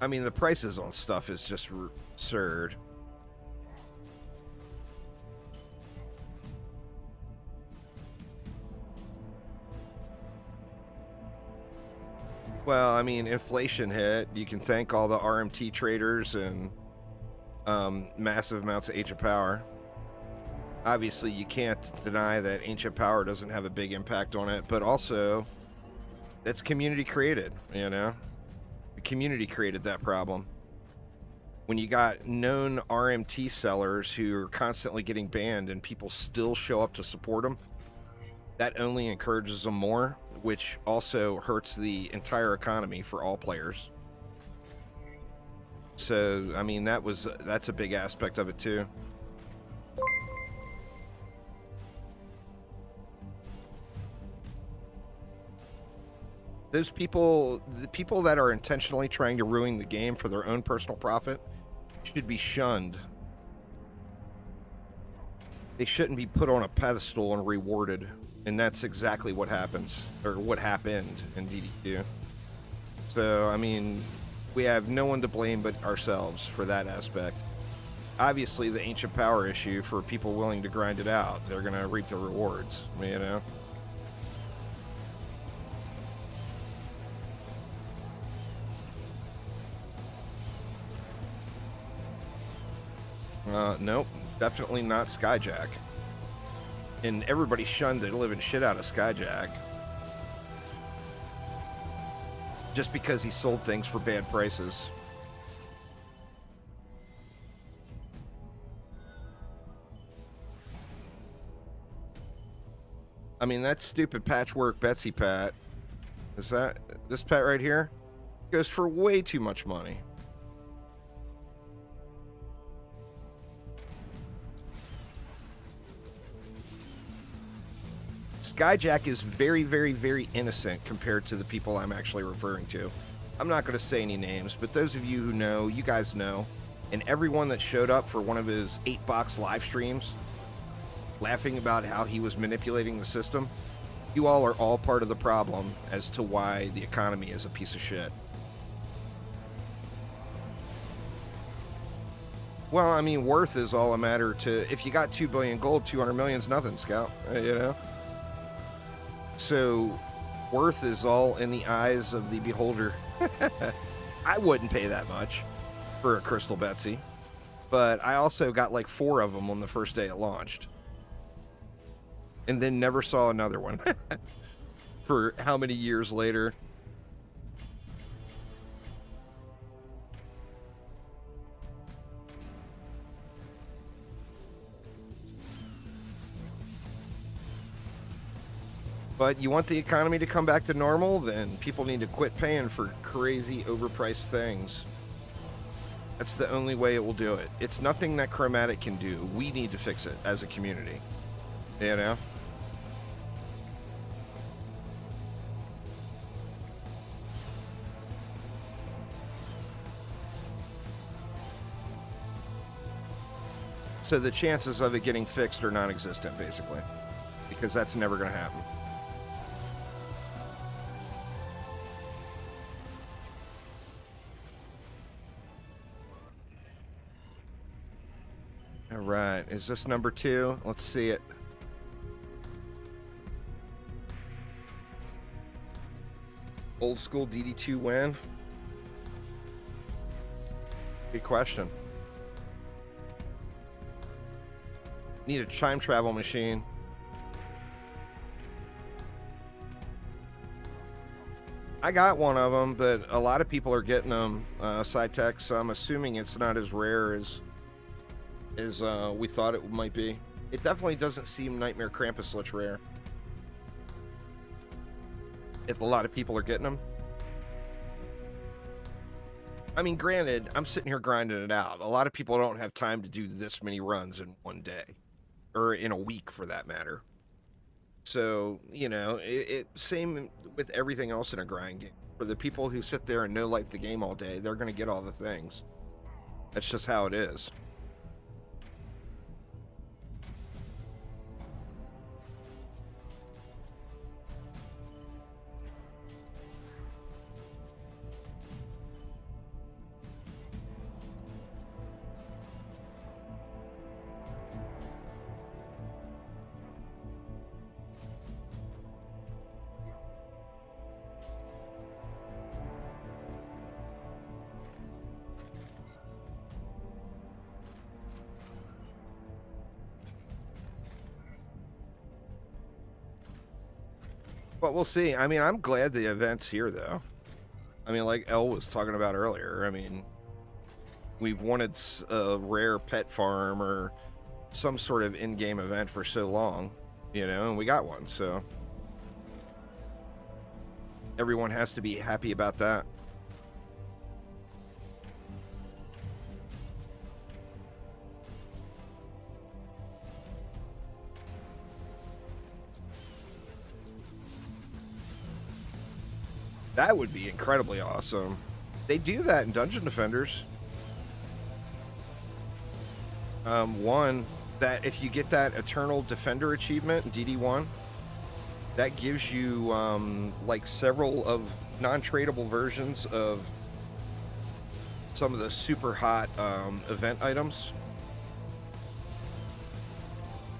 [SPEAKER 1] I mean, the prices on stuff is just absurd. Well, I mean, inflation hit. You can thank all the RMT traders and massive amounts of ancient power. Obviously, you can't deny that ancient power doesn't have a big impact on it, but also, that's community created, you know? The community created that problem. When you got known RMT sellers who are constantly getting banned and people still show up to support them, that only encourages them more, which also hurts the entire economy for all players. So, I mean, that's a big aspect of it too. Those people, the people that are intentionally trying to ruin the game for their own personal profit, should be shunned. they shouldn't be put on a pedestal and rewarded. And that's exactly what happens, or what happened in DD2. So, I mean, we have no one to blame but ourselves for that aspect. Obviously, the ancient power issue for people willing to grind it out. They're going to reap the rewards, you know? Nope, definitely not Skyjack. And everybody shunned the living shit out of Skyjack. Just because he sold things for bad prices. I mean, that stupid patchwork Betsy Pat, is that this pet right here? Goes for way too much money. Skyjack is very, very, very innocent compared to the people I'm actually referring to. I'm not going to say any names, but those of you who know, you guys know. And everyone that showed up for one of his 8-box live streams, laughing about how he was manipulating the system, you all are all part of the problem as to why the economy is a piece of shit. Well, I mean, worth is all a matter to, if you got 2 billion gold, 200 million's nothing, Scout, you know? So, worth is all in the eyes of the beholder. I wouldn't pay that much for a Crystal Betsy, but I also got like 4 of them on the first day it launched. And then never saw another one. For how many years later? But you want the economy to come back to normal, then people need to quit paying for crazy overpriced things. That's the only way it will do it. It's nothing that Chromatic can do. We need to fix it as a community. You know? So the chances of it getting fixed are non-existent, basically. Because that's never going to happen. All right, is this number 2? Let's see it. Old school DD2 win? Good question. Need a time travel machine. I got one of them, but a lot of people are getting them, Sci-Tech, so I'm assuming it's not as rare as we thought it might be. It definitely doesn't seem Nightmare Krampus rare. If a lot of people are getting them. I mean, granted, I'm sitting here grinding it out. A lot of people don't have time to do this many runs in one day. Or in a week, for that matter. So, you know, same with everything else in a grind game. For the people who sit there and no-life the game all day, they're going to get all the things. That's just how it is. But we'll see. I mean, I'm glad the event's here, though. I mean, like Elle was talking about earlier, I mean, we've wanted a rare pet farm or some sort of in-game event for so long, you know, and we got one, so everyone has to be happy about that. That would be incredibly awesome. They do that in Dungeon Defenders. One, that if you get that Eternal Defender achievement in DD1, that gives you like several of non-tradable versions of some of the super hot event items.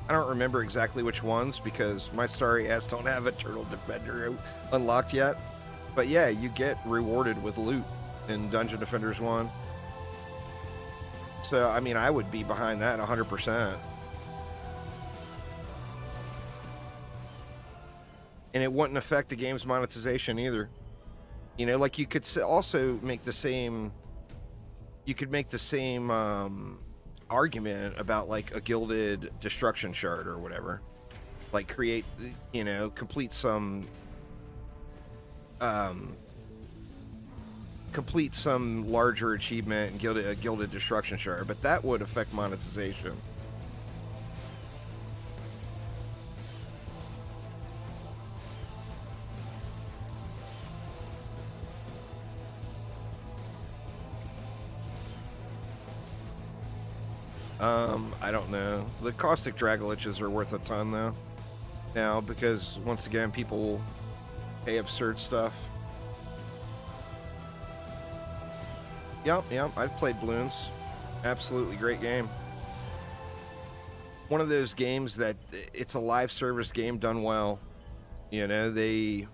[SPEAKER 1] I don't remember exactly which ones because my sorry ass don't have Eternal Defender unlocked yet. But yeah, you get rewarded with loot in Dungeon Defenders 1. So, I mean, I would be behind that 100%. And it wouldn't affect the game's monetization either. You know, like you could also make the same... You could make the same argument about like a gilded destruction shard or whatever. Like create, you know, complete some larger achievement and a gilded destruction shard, but that would affect monetization. I don't know. The caustic dragoliches are worth a ton though now, because once again people pay absurd stuff. Yep, I've played Bloons. Absolutely great game. One of those games that it's a live service game done well. You know, they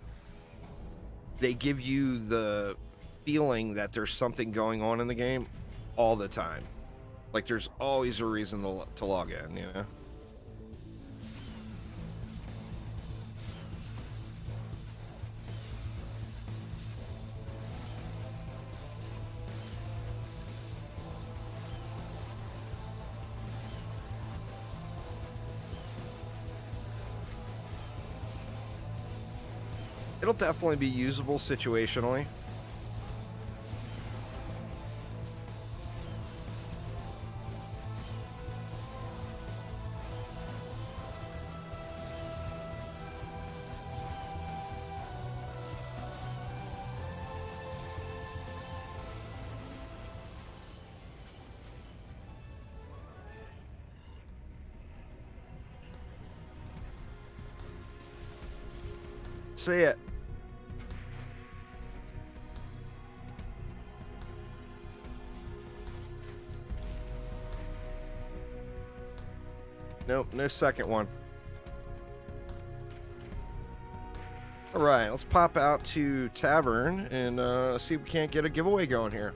[SPEAKER 1] give you the feeling that there's something going on in the game all the time. Like there's always a reason to log in, you know? It'll definitely be usable situationally. See it. Nope, no second one. All right, let's pop out to Tavern and see if we can't get a giveaway going here.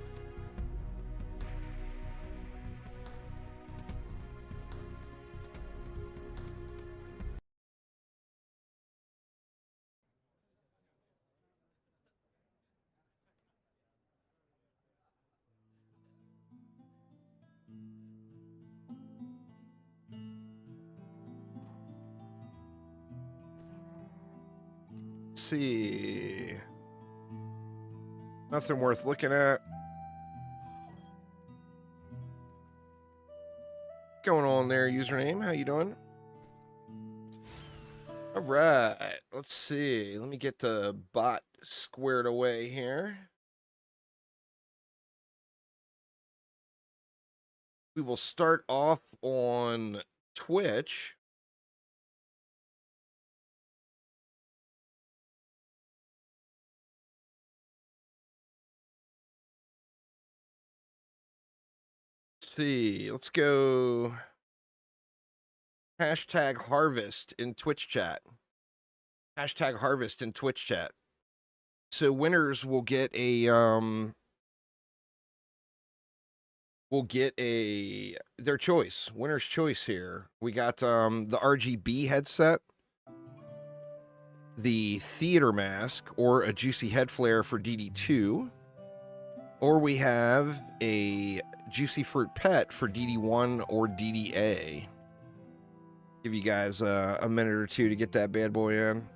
[SPEAKER 1] See, nothing worth looking at. What's going on there, username? How you doing? All right, let's see. Let me get the bot squared away here. We will start off on Twitch. See, let's go hashtag harvest in Twitch chat. Hashtag harvest in Twitch chat. So winners will get a their choice, winner's choice here. We got the RGB headset, the theater mask, or a juicy head flare for DD2, or we have a juicy fruit pet for DD1 or DDA. Give you guys a minute or two to get that bad boy in.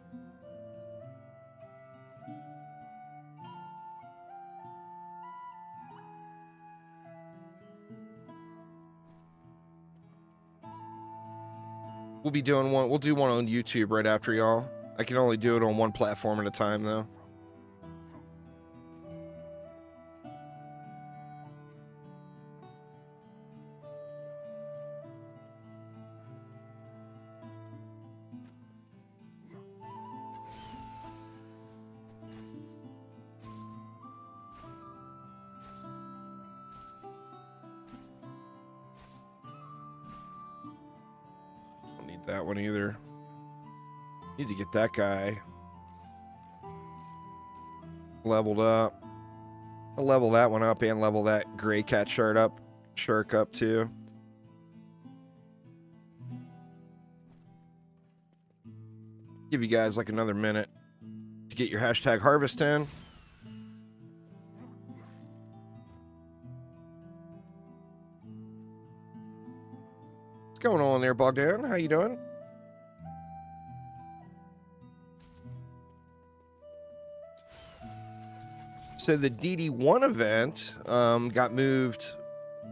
[SPEAKER 1] We'll be doing one. We'll do one on YouTube right after y'all. I can only do it on one platform at a time, though. need that one either. Need to get that guy leveled up. I'll level that one up and level that gray cat shark up too. Give you guys like another minute to get your hashtag harvest in. What's going on there, Bogdan? How you doing? So the DD1 event got moved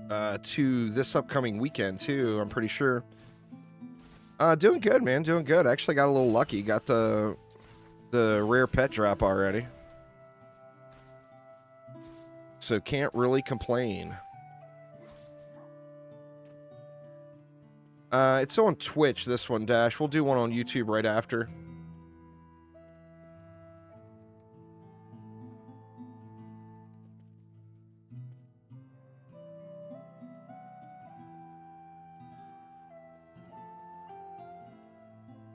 [SPEAKER 1] to this upcoming weekend too, I'm pretty sure. Doing good, man. Doing good. Actually got a little lucky. Got the rare pet drop already. So can't really complain. It's on Twitch, this one, Dash. We'll do one on YouTube right after.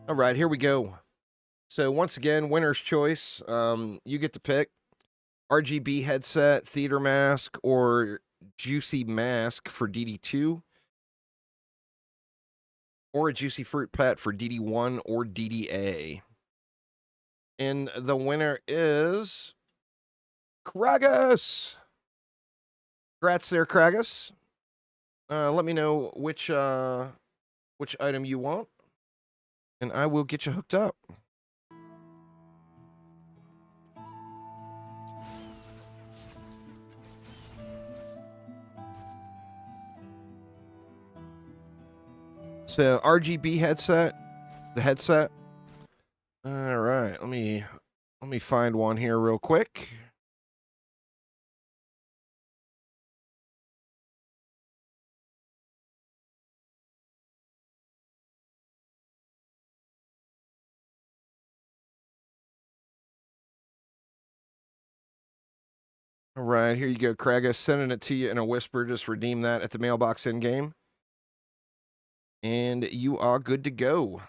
[SPEAKER 1] All right, here we go. So once again, winner's choice. You get to pick RGB headset, theater mask, or juicy mask for DD2, or a juicy fruit pet for DD1 or DDA. And the winner is Kragus. Congrats there, Kragus. Let me know which item you want, and I will get you hooked up. So RGB headset, the headset. All right, let me find one here real quick. All right, here you go, Kragus. Sending it to you in a whisper. Just redeem that at the mailbox in game, and you are good to go.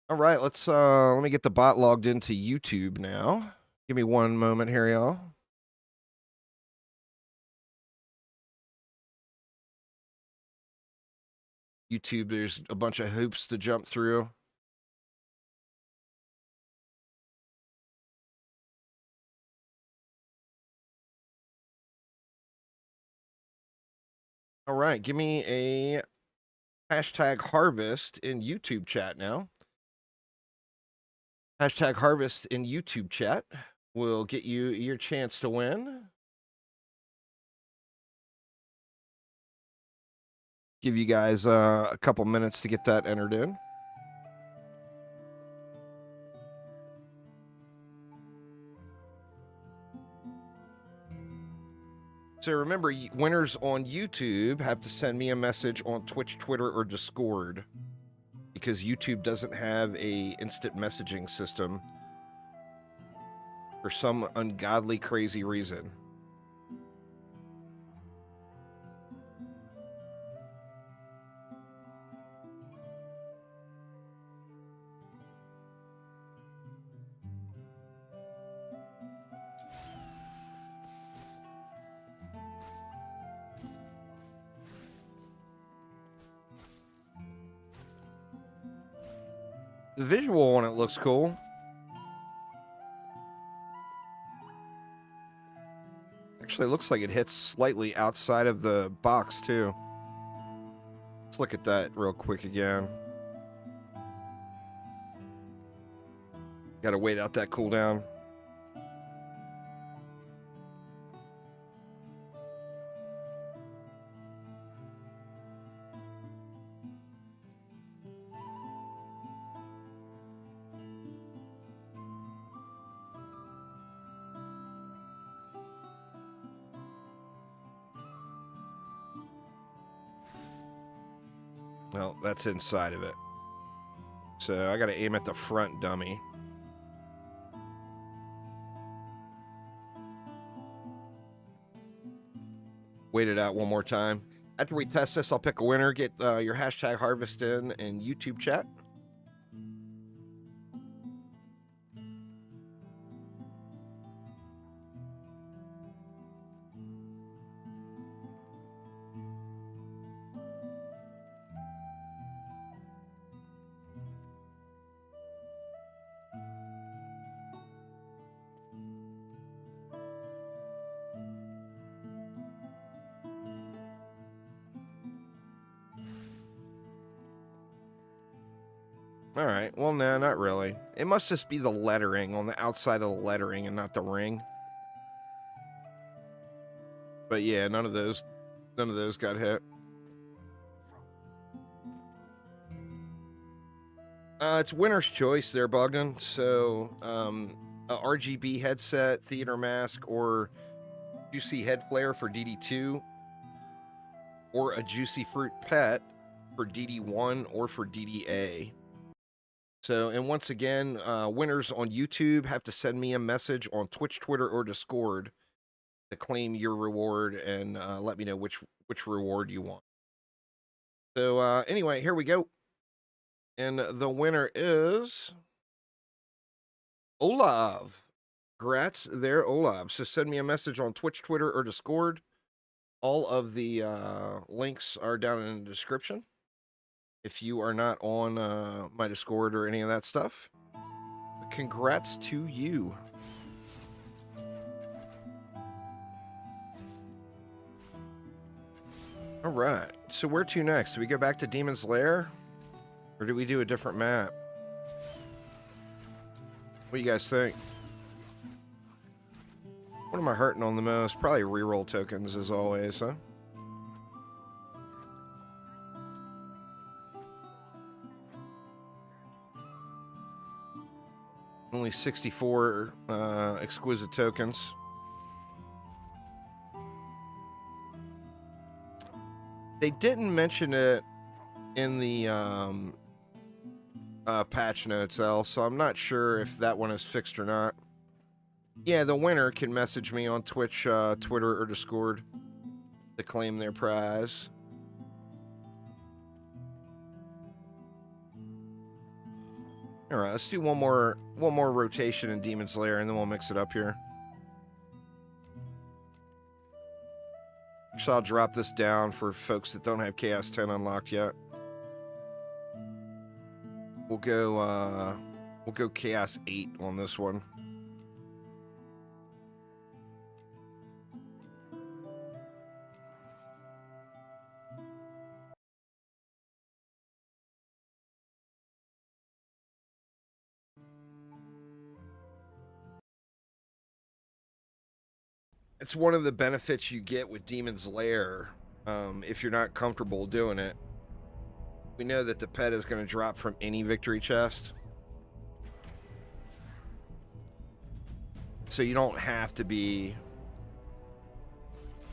[SPEAKER 1] All right, let me get the bot logged into YouTube now. Give me one moment here, y'all. YouTube, there's a bunch of hoops to jump through. All right, give me a hashtag harvest in YouTube chat now. Hashtag harvest in YouTube chat will get you your chance to win. Give you guys a couple minutes to get that entered in. So remember, winners on YouTube have to send me a message on Twitch, Twitter, or Discord, because YouTube doesn't have a instant messaging system for some ungodly, crazy reason. The visual on it looks cool. Actually, it looks like it hits slightly outside of the box, too. Let's look at that real quick again. Gotta wait out that cooldown. Well, that's inside of it. So I gotta aim at the front dummy. Wait it out one more time. After we test this, I'll pick a winner, get your hashtag harvest in YouTube chat. All right. Well, no, not really. It must just be the lettering on the outside of the lettering and not the ring. But yeah, none of those got hit. It's winner's choice there, Bogdan. So, a RGB headset, theater mask, or juicy head flare for DD2, or a juicy fruit pet for DD1 or for DDA. So, and once again, winners on YouTube have to send me a message on Twitch, Twitter, or Discord to claim your reward and let me know which reward you want. So, anyway, here we go. And the winner is Olav. Congrats there, Olav. So send me a message on Twitch, Twitter, or Discord. All of the links are down in the description. If you are not on my Discord or any of that stuff, congrats to you. All right. So where to next? Do we go back to Demon's Lair? Or do we do a different map? What do you guys think? What am I hurting on the most? Probably reroll tokens as always, huh? Only 64 exquisite tokens. They didn't mention it in the patch notes, so I'm not sure if that one is fixed or not. Yeah, the winner can message me on Twitch, Twitter, or Discord to claim their prize. All right, let's do one more rotation in Demon's Lair, and then we'll mix it up here. So I'll drop this down for folks that don't have Chaos 10 unlocked yet. We'll go Chaos 8 on this one. It's one of the benefits you get with Demon's Lair, if you're not comfortable doing it. We know that the pet is going to drop from any victory chest. So you don't have to be,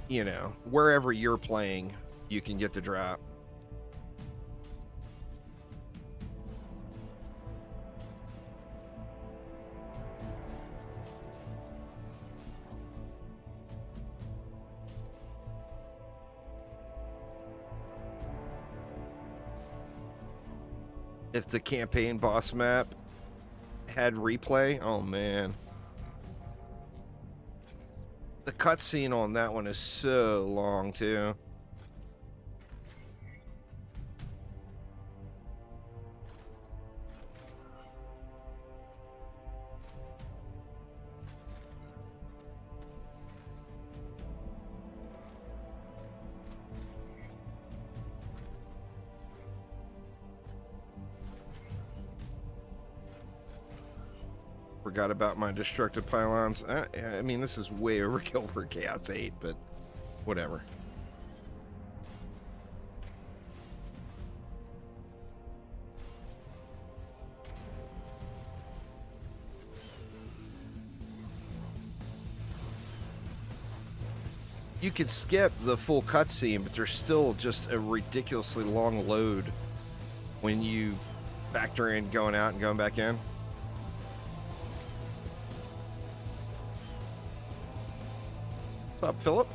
[SPEAKER 1] you know, wherever you're playing, you can get the drop. If the campaign boss map had replay, oh man. The cutscene on that one is so long too. Forgot about my destructive pylons. I mean, this is way overkill for Chaos 8, but whatever. You could skip the full cutscene, but there's still just a ridiculously long load when you factor in going out and going back in. What's up, Philip?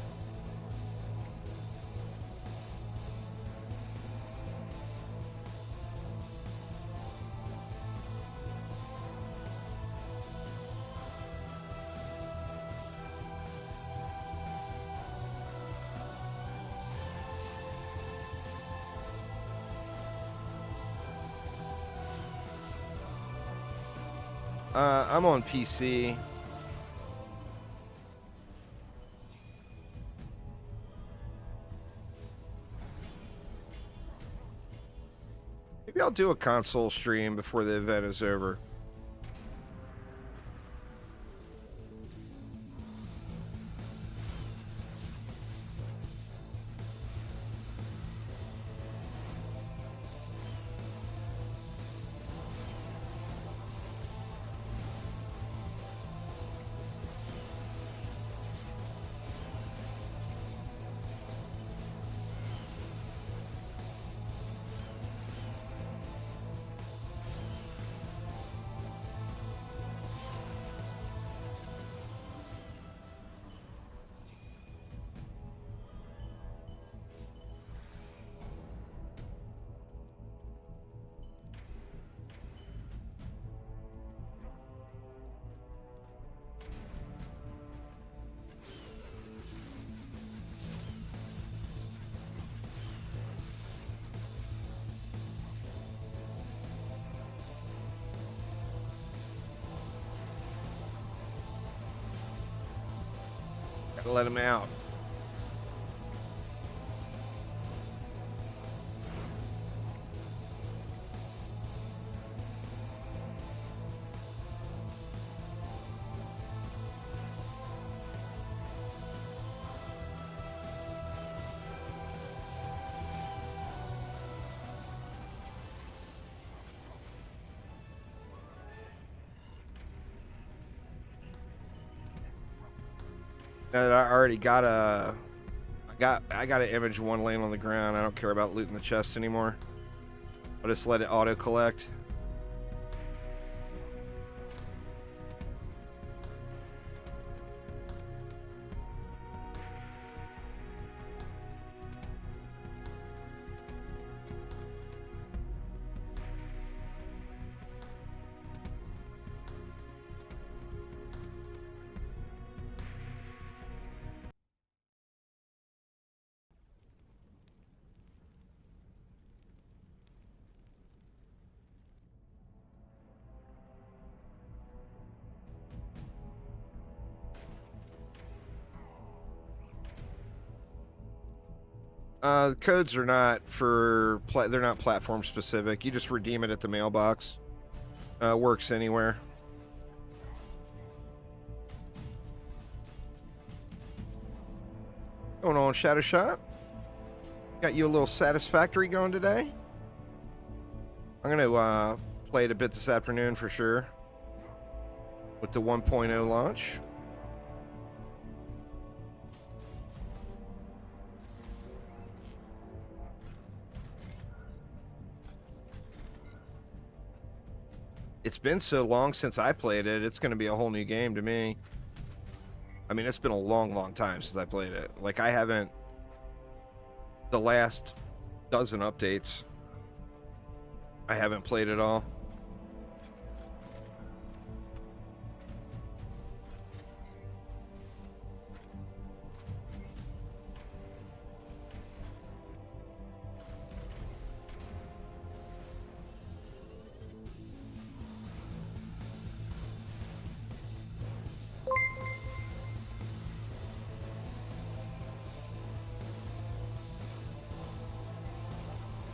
[SPEAKER 1] I'm on PC. Maybe I'll do a console stream before the event is over. Gotta let him out. Now that I already got I got an image one laying on the ground. I don't care about looting the chest anymore. I'll just let it auto collect. The codes are not for they're not platform specific. You just redeem it at the mailbox. Works anywhere. Going on, Shadow Shot? Got you a little satisfactory going today? I'm gonna play it a bit this afternoon for sure. With the 1.0 launch. It's been so long since I played it, it's going to be a whole new game to me. I mean, it's been a long, long time since I played it. Like, I haven't... The last dozen updates, I haven't played it all.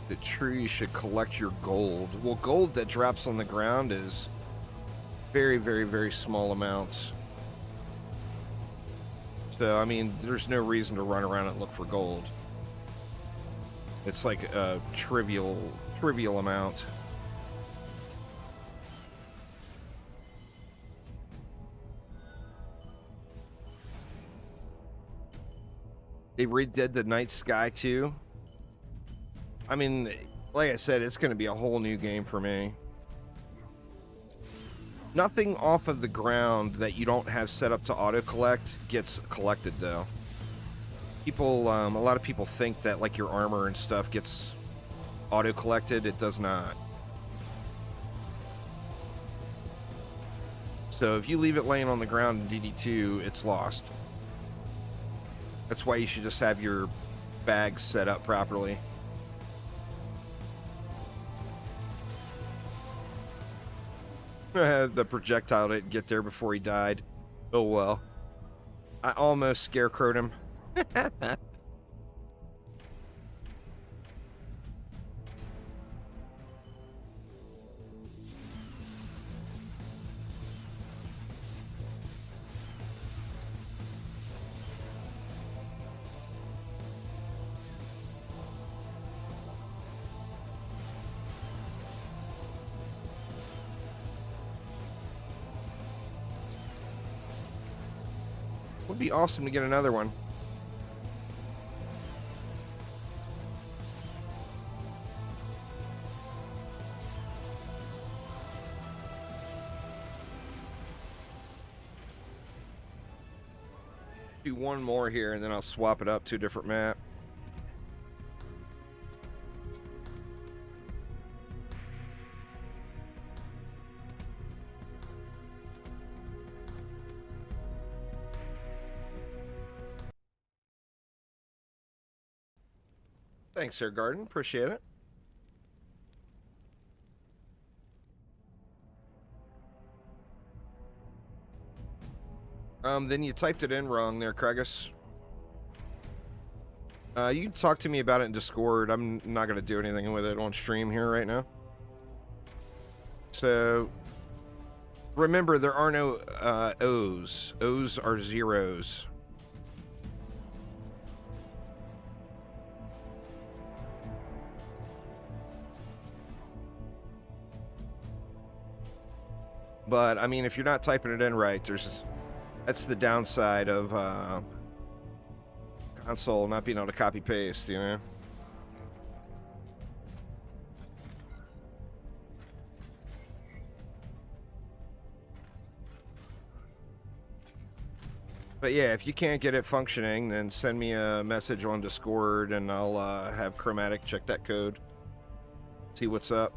[SPEAKER 1] The tree should collect your gold. Well, gold that drops on the ground is very, very, very small amounts. So, I mean, there's no reason to run around and look for gold. It's like a trivial amount. They redid the night sky too. I mean, like I said, it's going to be a whole new game for me. Nothing off of the ground that you don't have set up to auto-collect gets collected, though. People, a lot of people think that, like, your armor and stuff gets auto-collected. It does not. So if you leave it laying on the ground in DD2, it's lost. That's why you should just have your bags set up properly. The projectile didn't get there before he died. Oh well. I almost scarecrowed him. Would be awesome to get another one. Do one more here and then I'll swap it up to a different map. Thanks, Sir Garden. Appreciate it. Then you typed it in wrong there, Kregus. You can talk to me about it in Discord. I'm not going to do anything with it on stream here right now. So, remember, there are no O's. O's are zeros. But, I mean, if you're not typing it in right, that's the downside of console not being able to copy paste, you know? But yeah, if you can't get it functioning, then send me a message on Discord and I'll have Chromatic check that code. See what's up.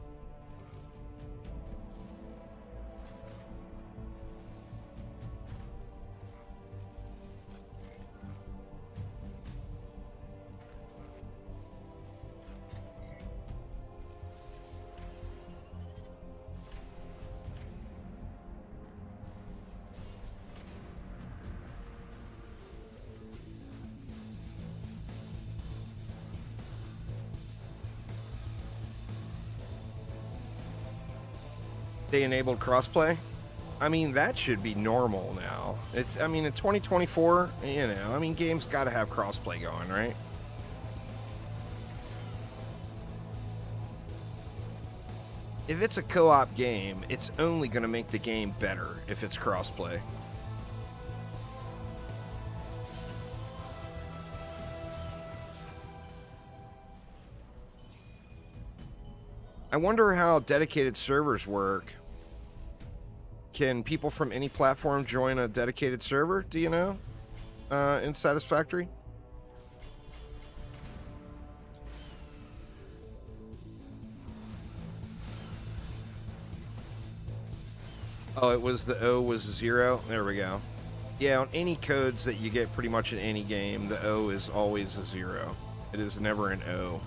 [SPEAKER 1] They enabled crossplay. I mean, that should be normal now. I mean, in 2024, you know, I mean, games got to have crossplay going, right? If it's a co-op game, it's only going to make the game better if it's crossplay. I wonder how dedicated servers work. Can people from any platform join a dedicated server? Do you know? In Satisfactory? Oh, it was the O was 0. There we go. Yeah, on any codes that you get pretty much in any game, the O is always a 0. It is never an O.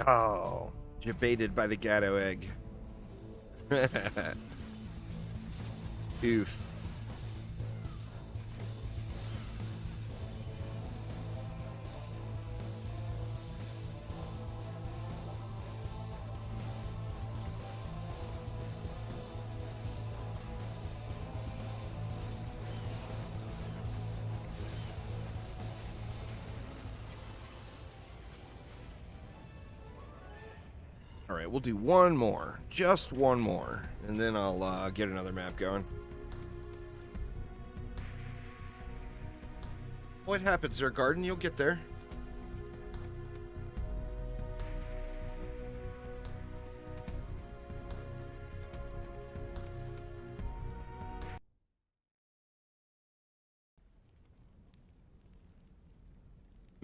[SPEAKER 1] Oh, debated by the Gatto egg. Oof. All right, we'll do one more, just one more, and then I'll get another map going. What happens there, Garden? You'll get there.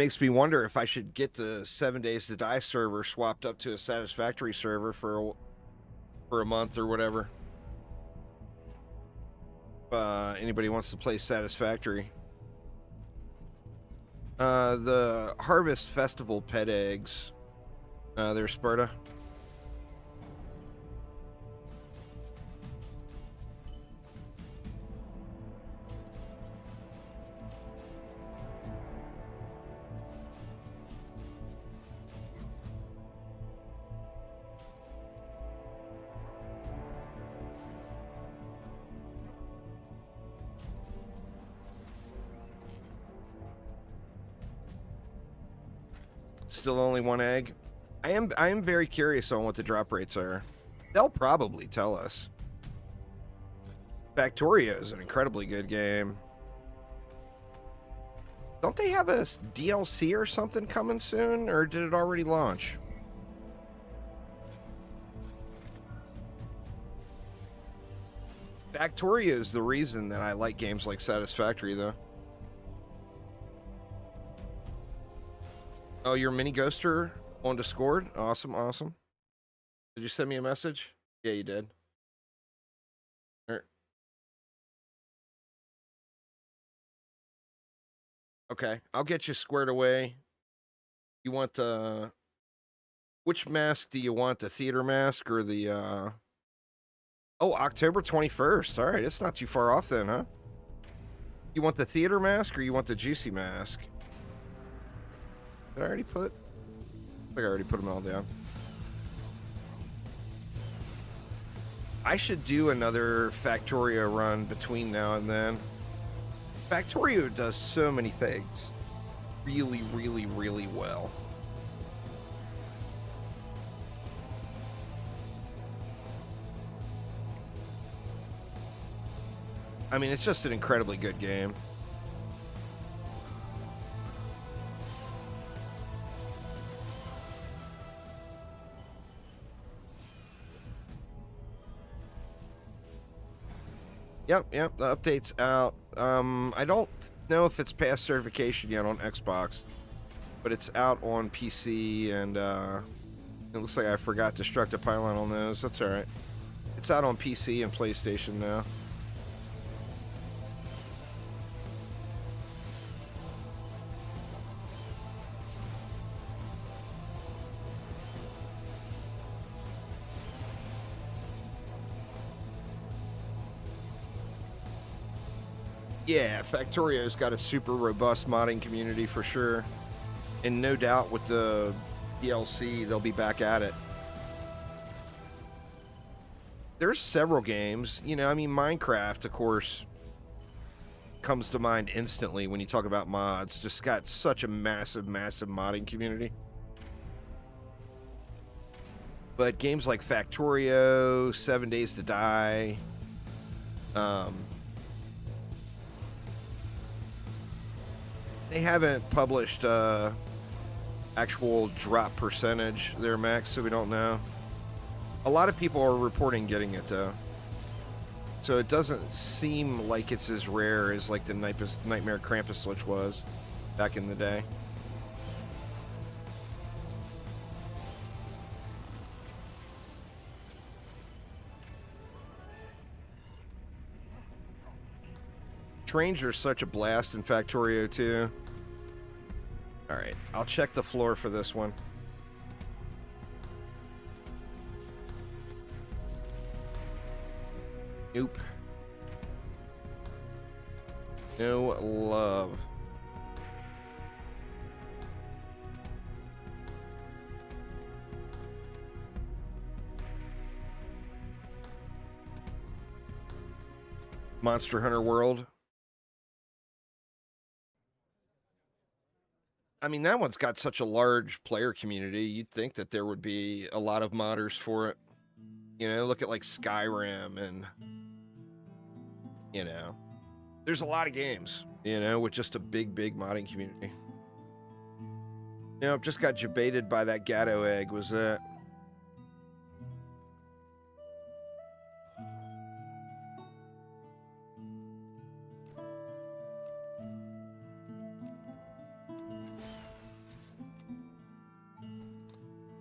[SPEAKER 1] Makes me wonder if I should get the 7 Days to Die server swapped up to a Satisfactory server for a month or whatever. If anybody wants to play Satisfactory. The Harvest Festival pet eggs. There's Sparta. Still only one egg. I am very curious on what the drop rates are. They'll probably tell us. Factorio is an incredibly good game. Don't they have a DLC or something coming soon, or did it already launch? Factorio is the reason that I like games like Satisfactory, though. Oh, you're Mini Ghoster on Discord? Awesome, awesome. Did you send me a message? Yeah, you did. Okay, I'll get you squared away. You want the... Which mask do you want? The theater mask or the... Oh, October 21st. All right, it's not too far off then, huh? You want the theater mask or you want the juicy mask? Did I already put... I think I already put them all down. I should do another Factorio run between now and then. Factorio does so many things really, really, really well. I mean, it's just an incredibly good game. Yep, the update's out. I don't know if it's past certification yet on Xbox, but it's out on PC, and it looks like I forgot Destructive Pylon on those. That's alright. It's out on PC and PlayStation now. Yeah, Factorio's got a super robust modding community for sure. And no doubt with the DLC, they'll be back at it. There's several games. You know, I mean, Minecraft, of course, comes to mind instantly when you talk about mods. Just got such a massive, massive modding community. But games like Factorio, 7 Days to Die, they haven't published actual drop percentage there, Max, so we don't know. A lot of people are reporting getting it, though. So it doesn't seem like it's as rare as like the Nightmare Krampus Lich was back in the day. Trains are such a blast in Factorio, too. Alright, I'll check the floor for this one. Nope. No love. Monster Hunter World. I mean, that one's got such a large player community. You'd think that there would be a lot of modders for it. You know, look at like Skyrim and, you know, there's a lot of games, you know, with just a big, big modding community. You know, just got debated by that Gatto egg, was that?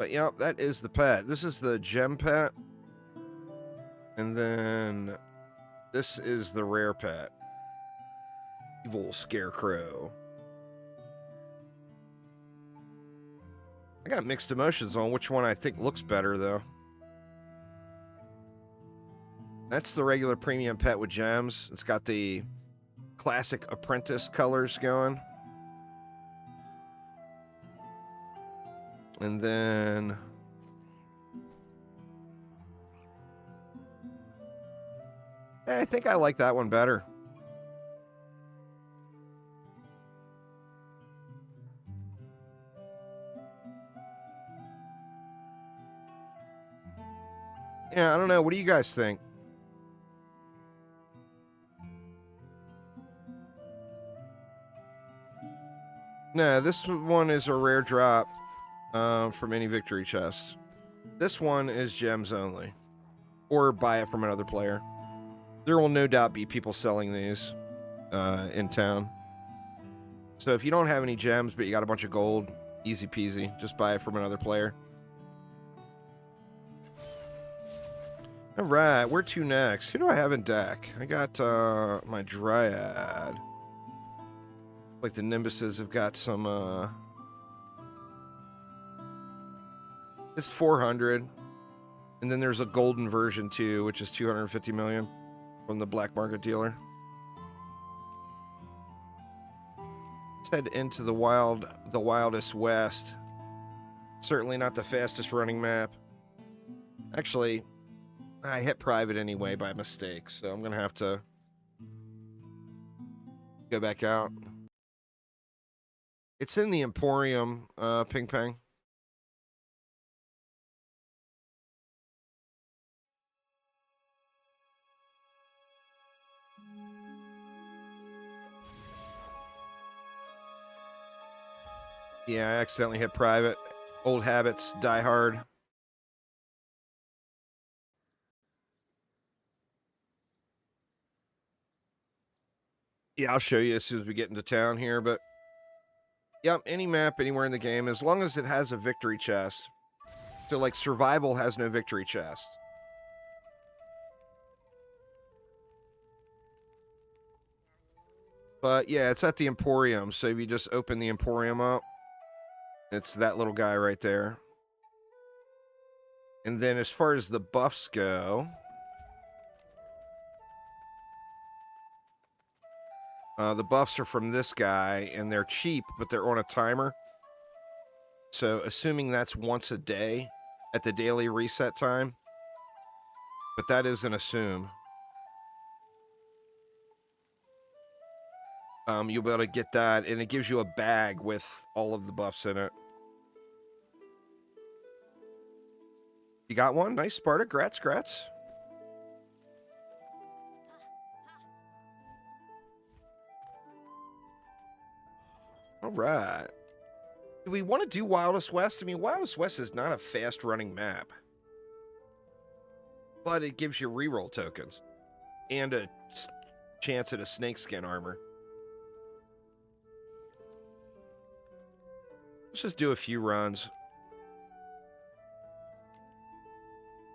[SPEAKER 1] But yeah, that is the pet. This is the gem pet. And then this is the rare pet. Evil Scarecrow. I got mixed emotions on which one I think looks better, though. That's the regular premium pet with gems. It's got the classic apprentice colors going. And then I think I like that one better. Yeah, I don't know. What do you guys think? No, this one is a rare drop from any victory chest. This one is gems only. Or buy it from another player. There will no doubt be people selling these in town. So if you don't have any gems, but you got a bunch of gold, easy peasy. Just buy it from another player. All right, where to next? Who do I have in deck? I got my Dryad. Like the Nimbuses have got some... It's 400. And then there's a golden version too, which is 250 million from the black market dealer. Let's head into the Wildest West. Certainly not the fastest running map. Actually, I hit private anyway by mistake, so I'm gonna have to go back out. It's in the Emporium, Ping Pang. Yeah, I accidentally hit private. Old habits die hard. Yeah, I'll show you as soon as we get into town here, but... Yep, any map anywhere in the game, as long as it has a victory chest. So, like, survival has no victory chest. But, yeah, it's at the Emporium, so if you just open the Emporium up, it's that little guy right there. And then as far as the buffs go... the buffs are from this guy, and they're cheap, but they're on a timer. So, assuming that's once a day at the daily reset time. But that is an assume. You'll be able to get that, and it gives you a bag with all of the buffs in it. You got one? Nice, Sparta. Grats. All right. Do we want to do Wildest West? I mean, Wildest West is not a fast-running map. But it gives you reroll tokens. And a chance at a snakeskin armor. Let's just do a few runs.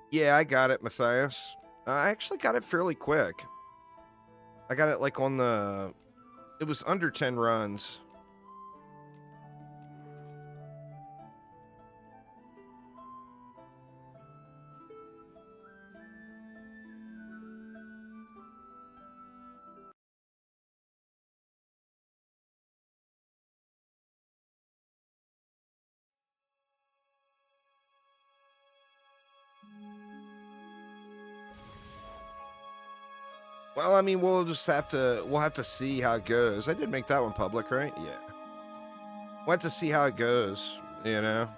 [SPEAKER 1] Yeah, I got it, Matthias. I actually got it fairly quick. I got it like on the... It was under 10 runs. Well, I mean, we'll have to see how it goes. I did make that one public, right? Yeah. We'll have to see how it goes, you know?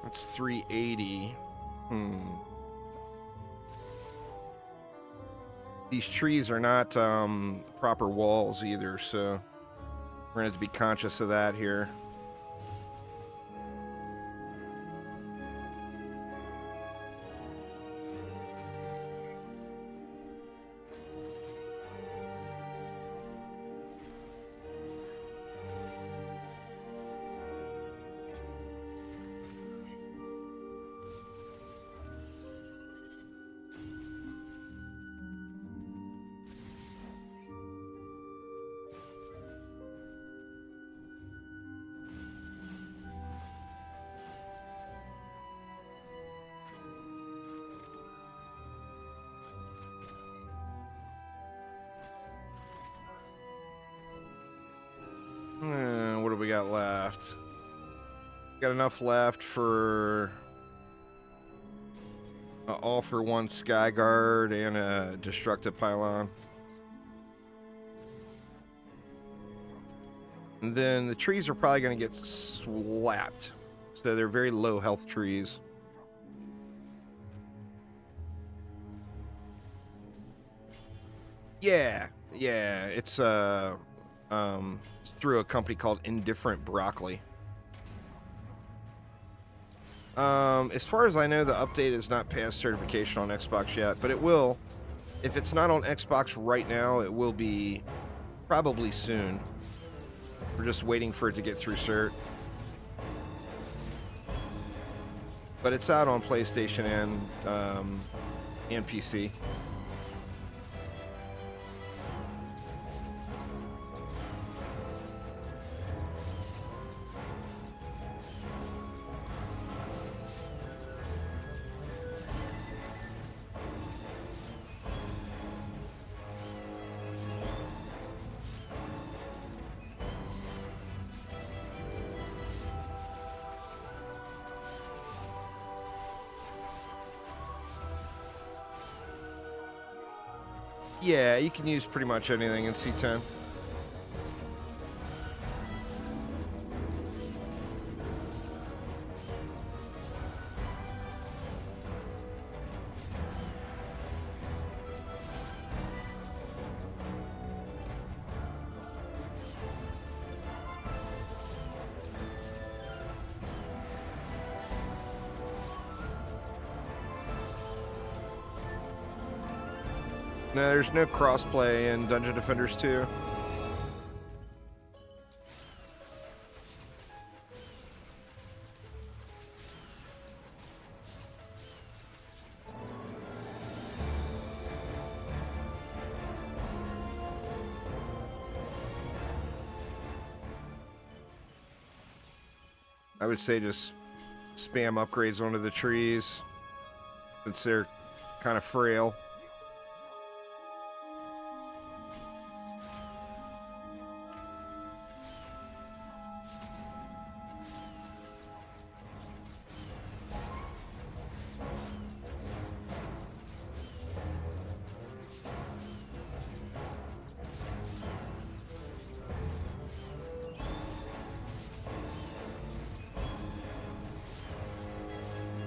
[SPEAKER 1] That's 380. these trees are not proper walls either, so we're gonna have to be conscious of that here. What do we got left? Got enough left for all for one sky guard and a destructive pylon. And then the trees are probably going to get slapped. So they're very low health trees. Yeah, it's through a company called Indifferent Broccoli. As far as I know, the update is not past certification on Xbox yet, but it will. If it's not on Xbox right now, it will be probably soon. We're just waiting for it to get through cert. But it's out on PlayStation and PC. Yeah, you can use pretty much anything in C10. No, there's no crossplay in Dungeon Defenders 2. I would say just spam upgrades onto the trees since they're kind of frail.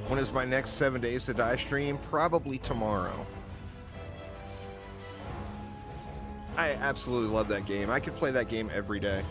[SPEAKER 1] When is my next 7 Days to Die stream? Probably tomorrow. I absolutely love that game. I could play that game every day.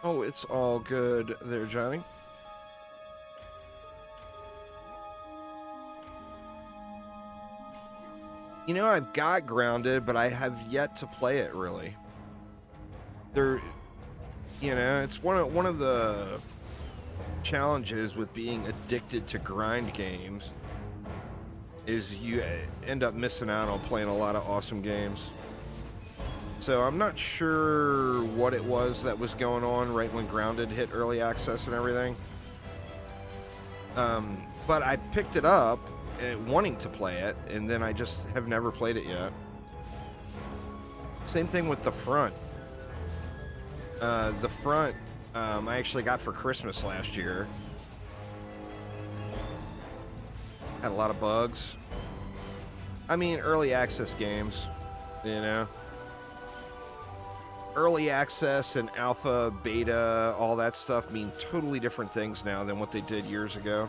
[SPEAKER 1] Oh, it's all good there, Johnny. You know, I've got Grounded, but I have yet to play it, really. There, you know, it's one of the challenges with being addicted to grind games is you end up missing out on playing a lot of awesome games. So I'm not sure what it was that was going on right when Grounded hit early access and everything. But I picked it up wanting to play it, and then I just have never played it yet. Same thing with The Front. The Front, I actually got for Christmas last year. Had a lot of bugs. I mean, early access games, you know. Early access and alpha, beta, all that stuff mean totally different things now than what they did years ago.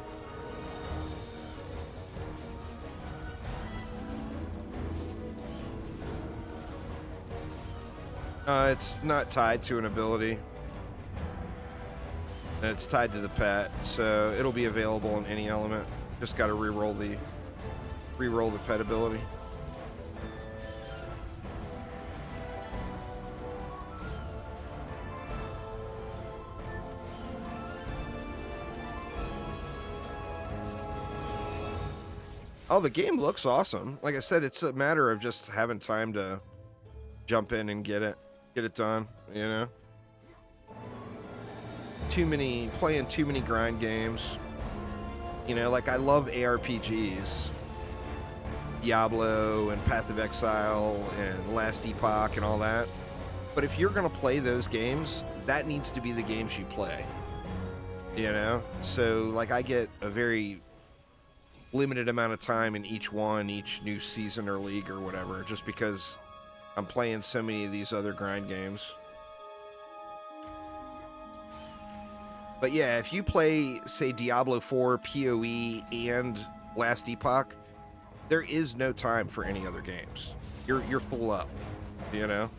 [SPEAKER 1] It's not tied to an ability. And it's tied to the pet, so it'll be available in any element. Just got to re-roll the pet ability. Oh, the game looks awesome. Like I said, it's a matter of just having time to jump in and get it done, you know? Playing too many grind games. You know, like I love ARPGs. Diablo and Path of Exile and Last Epoch and all that. But if you're going to play those games, that needs to be the games you play. You know? So, like, I get a very limited amount of time in each new season or league or whatever, just because I'm playing so many of these other grind games. But yeah, if you play, say, Diablo 4, PoE, and Last Epoch, there is no time for any other games. You're full up, you know?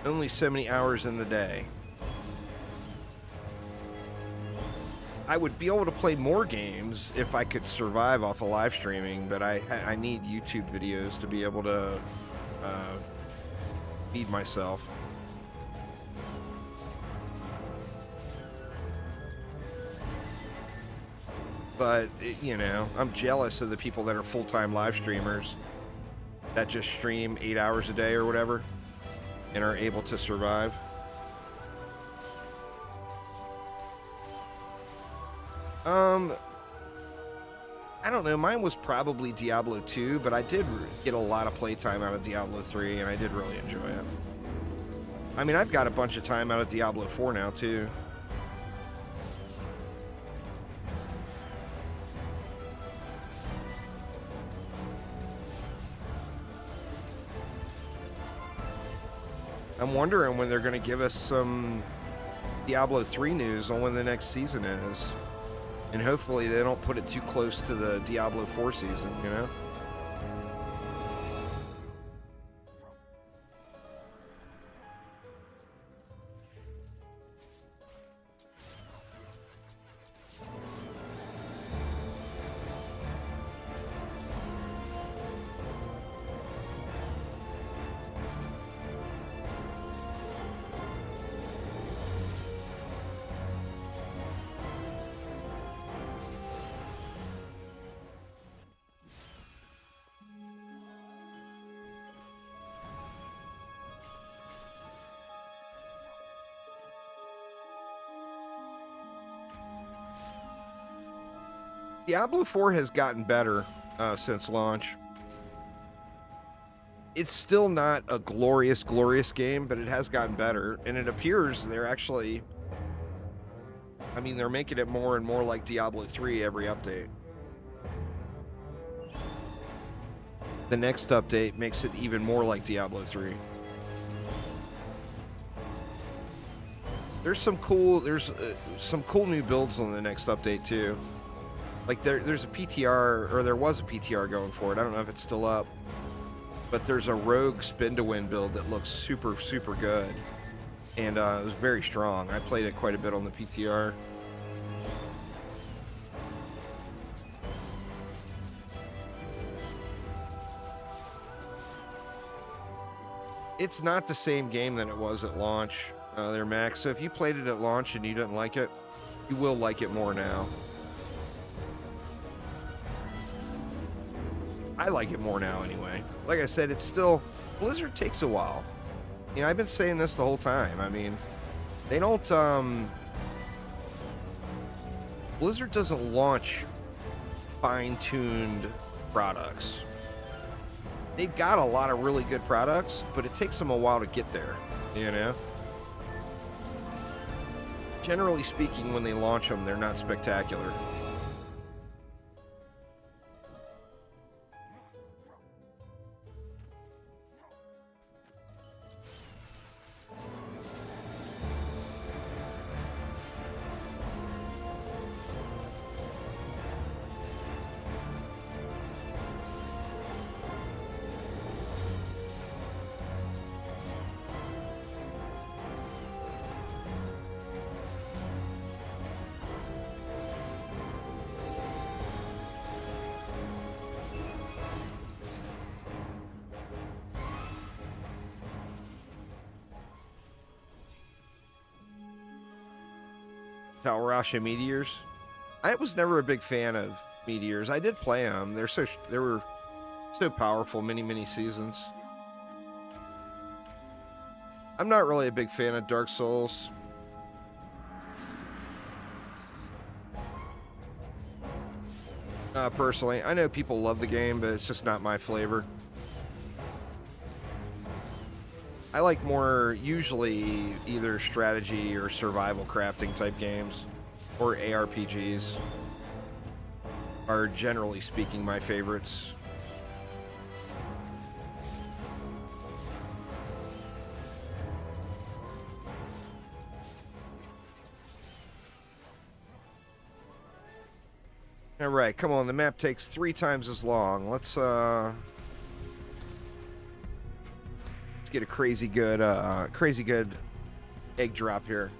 [SPEAKER 1] Only so many hours in the day. I would be able to play more games if I could survive off of live streaming, but I need YouTube videos to be able to feed myself. But, you know, I'm jealous of the people that are full-time live streamers that just stream 8 hours a day or whatever and are able to survive. I don't know. Mine was probably Diablo 2, but I did get a lot of playtime out of Diablo 3, and I did really enjoy it. I mean, I've got a bunch of time out of Diablo 4 now, too. I'm wondering when they're going to give us some Diablo 3 news on when the next season is. And hopefully they don't put it too close to the Diablo 4 season, you know? Diablo 4 has gotten better since launch. It's still not a glorious game, but it has gotten better, and it appears they're actually, I mean, they're making it more and more like Diablo 3 every update. The next update makes it even more like Diablo 3. There's some cool new builds on the next update too. Like there's a PTR, or there was a PTR going for it. I don't know if it's still up, but there's a rogue spin to win build that looks super, super good. And it was very strong. I played it quite a bit on the PTR. It's not the same game that it was at launch, there, Max. So if you played it at launch and you didn't like it, you will like it more now. I like it more now anyway. Like I said, it's still... Blizzard takes a while. You know, I've been saying this the whole time. I mean, they don't... Blizzard doesn't launch fine-tuned products. They've got a lot of really good products, but it takes them a while to get there, you know? Generally speaking, when they launch them, they're not spectacular. Talrasha meteors. I was never a big fan of meteors. I did play them. They were so powerful many seasons. I'm not really a big fan of Dark Souls. Personally, I know people love the game, but it's just not my flavor. I like more usually either strategy or survival crafting type games, or ARPGs are generally speaking my favorites. All right, come on, the map takes 3 times as long. Let's get a crazy good egg drop here.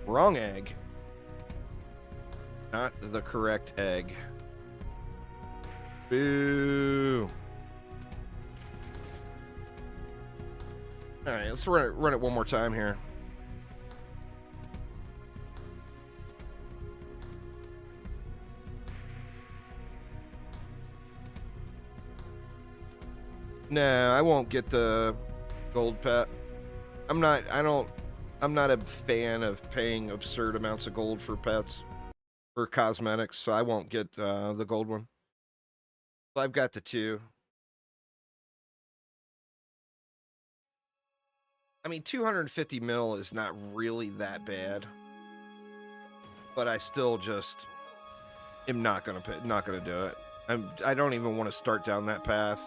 [SPEAKER 1] Wrong egg. Not the correct egg. Boo. All right, let's run it one more time here. No, I won't get the gold pet. I'm not a fan of paying absurd amounts of gold for pets or cosmetics, so I won't get the gold one. So I've got the 2. I mean, 250 mil is not really that bad, but I still just am not gonna do it. I don't even want to start down that path.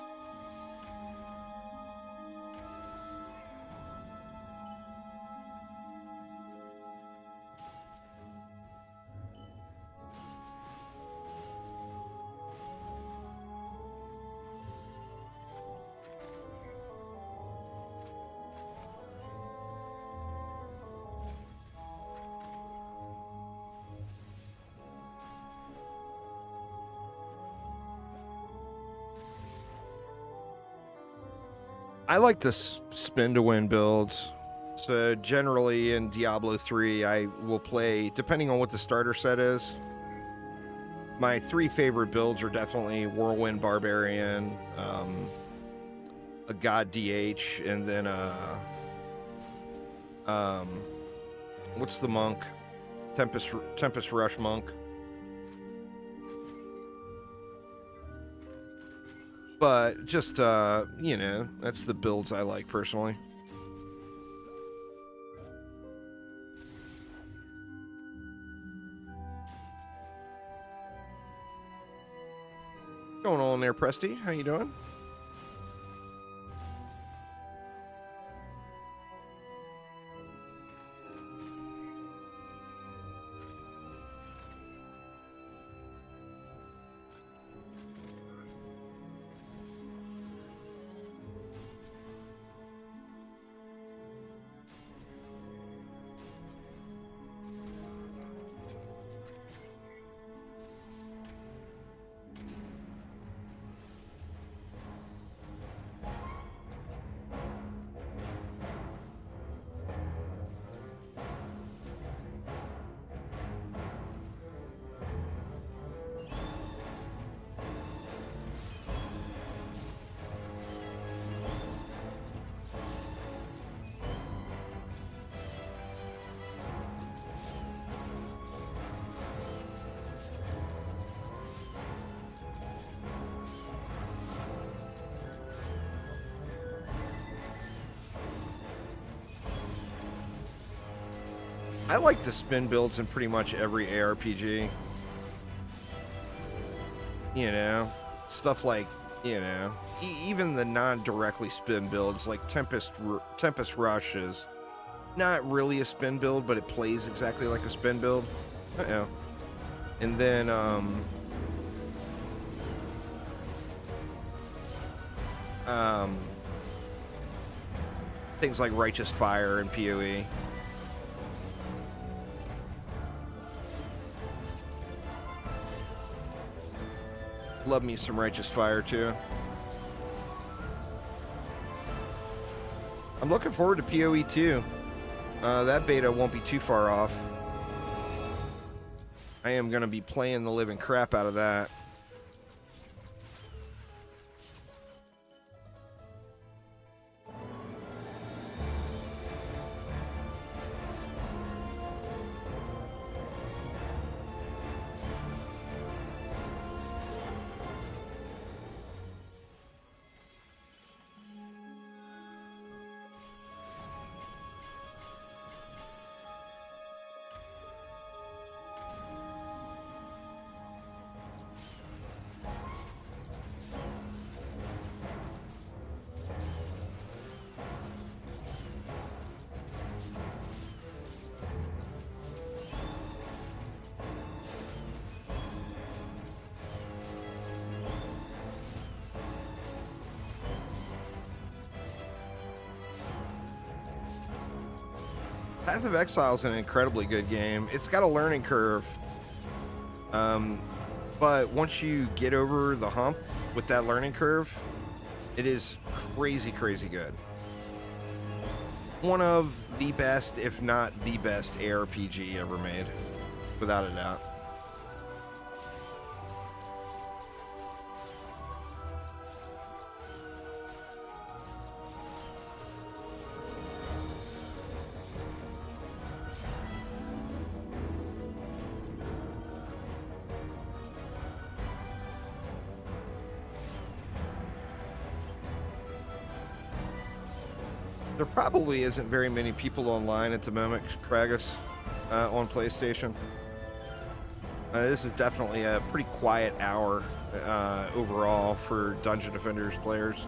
[SPEAKER 1] I like the spin to win builds. So generally in Diablo 3, I will play, depending on what the starter set is, my 3 favorite builds are definitely Whirlwind Barbarian, a God DH, and then what's the monk? Tempest Rush monk. But just, you know, that's the builds I like personally. What's going on there, Presty? How you doing? I like the spin builds in pretty much every ARPG. You know, stuff like, you know, even the non-directly spin builds like Tempest Rush is not really a spin build, but it plays exactly like a spin build. And then things like Righteous Fire and PoE. Love me some Righteous Fire too. I'm looking forward to PoE too. That beta won't be too far off. I am going to be playing the living crap out of that. Path of Exile is an incredibly good game. It's got a learning curve. But once you get over the hump with that learning curve, it is crazy, crazy good. One of the best, if not the best, ARPG ever made, without a doubt. There probably isn't very many people online at the moment, Kragus, on PlayStation. This is definitely a pretty quiet hour overall for Dungeon Defenders players.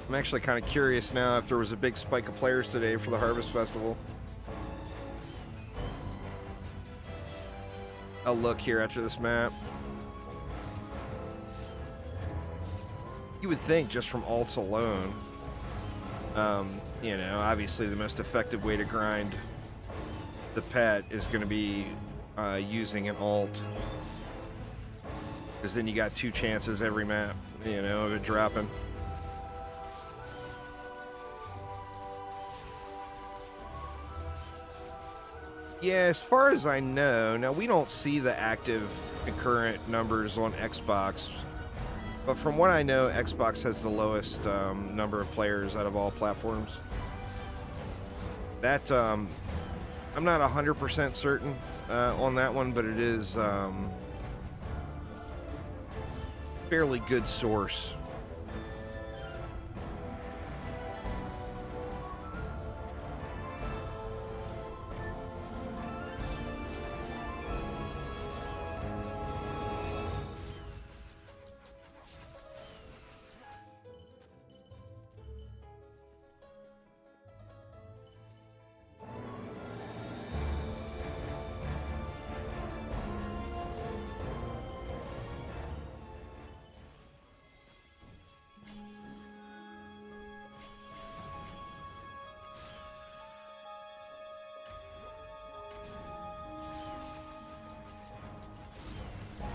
[SPEAKER 1] I'm actually kind of curious now if there was a big spike of players today for the Harvest Festival. I'll look here after this map. You would think just from alts alone, you know, obviously the most effective way to grind the pet is going to be using an alt. Because then you got 2 chances every map, you know, of it dropping. Yeah, as far as I know, now we don't see the active concurrent numbers on Xbox, but from what I know, Xbox has the lowest number of players out of all platforms. That, I'm not 100% certain on that one, but it is fairly good source.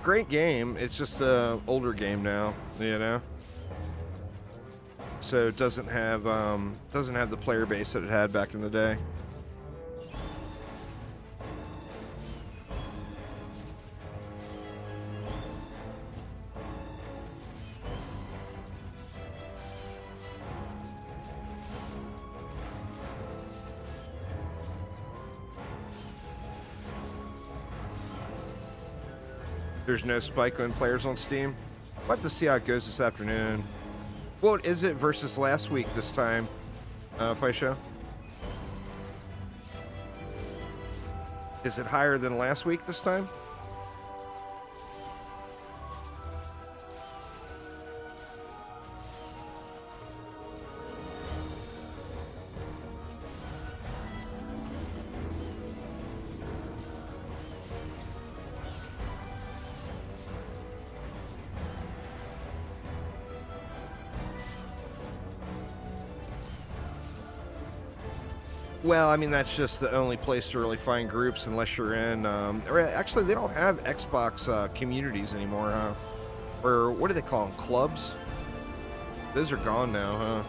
[SPEAKER 1] Great game. It's just a older game now, you know. so it doesn't have the player base that it had back in the day. There's no spike on players on Steam. We'll have to see how it goes this afternoon. What is it versus last week this time, Faisha? Is it higher than last week this time? Well, I mean, that's just the only place to really find groups unless you're in... or actually, they don't have Xbox communities anymore, huh? Or what do they call them? Clubs? Those are gone now, huh?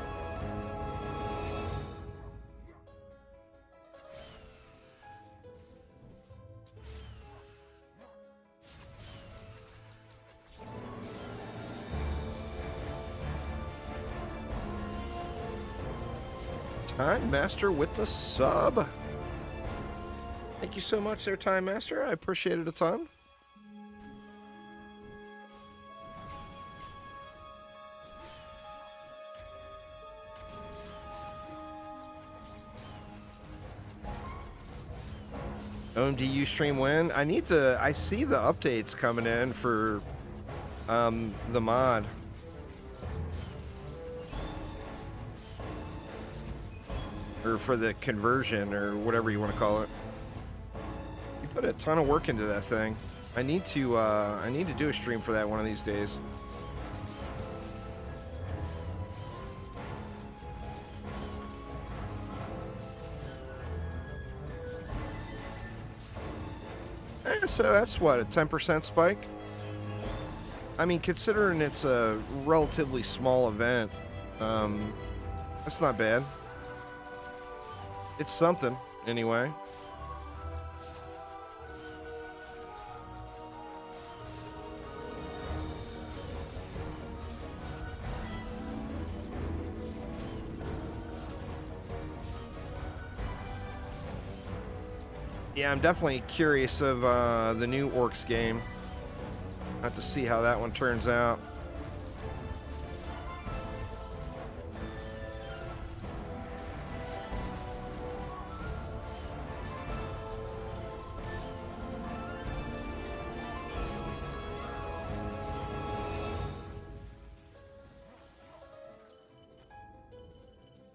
[SPEAKER 1] Time Master with the sub. Thank you so much there, Time Master. I appreciate it a ton. OMDU stream when? I see the updates coming in for the mod. Or for the conversion, or whatever you want to call it. You put a ton of work into that thing. I need to do a stream for that one of these days. So that's what, a 10% spike? I mean, considering it's a relatively small event, that's not bad. It's something, anyway. Yeah, I'm definitely curious of the new Orcs game. I have to see how that one turns out.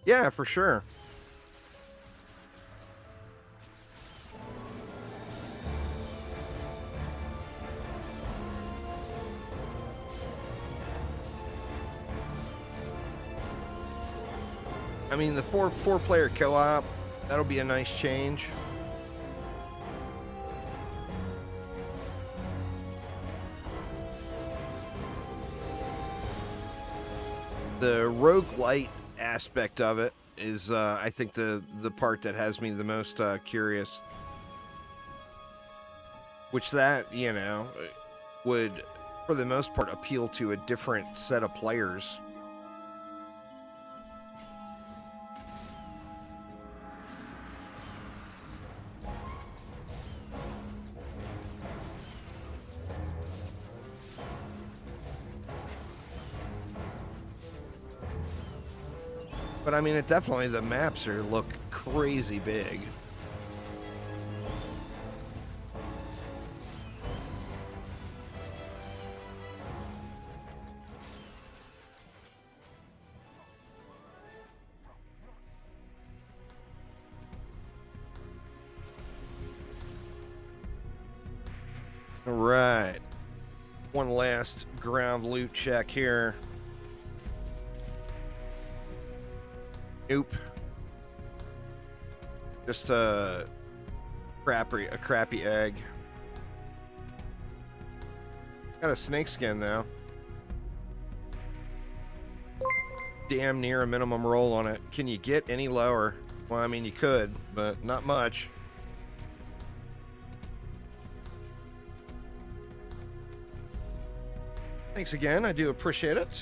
[SPEAKER 1] Yeah, for sure. I mean, the four-player co-op, that'll be a nice change. The roguelite aspect of it is, I think, the part that has me the most curious. Which that, you know, would, for the most part, appeal to a different set of players. But I mean, it definitely, the maps look crazy big. All right. One last ground loot check here. Nope. Just a crappy egg. Got a snake skin now. damn near a minimum roll on it. Can you get any lower? Well, I mean, you could, but not much. Thanks again. I do appreciate it.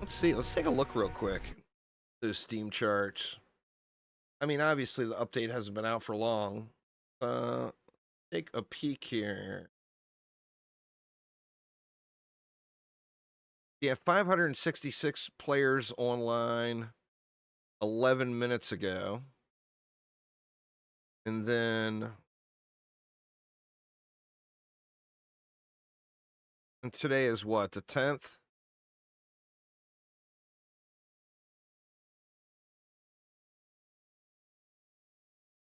[SPEAKER 1] Let's see. Let's take a look real quick. Those Steam charts. I mean, obviously the update hasn't been out for long. Take a peek here. Yeah, 566 players online 11 minutes ago. And then... And today is what, the 10th?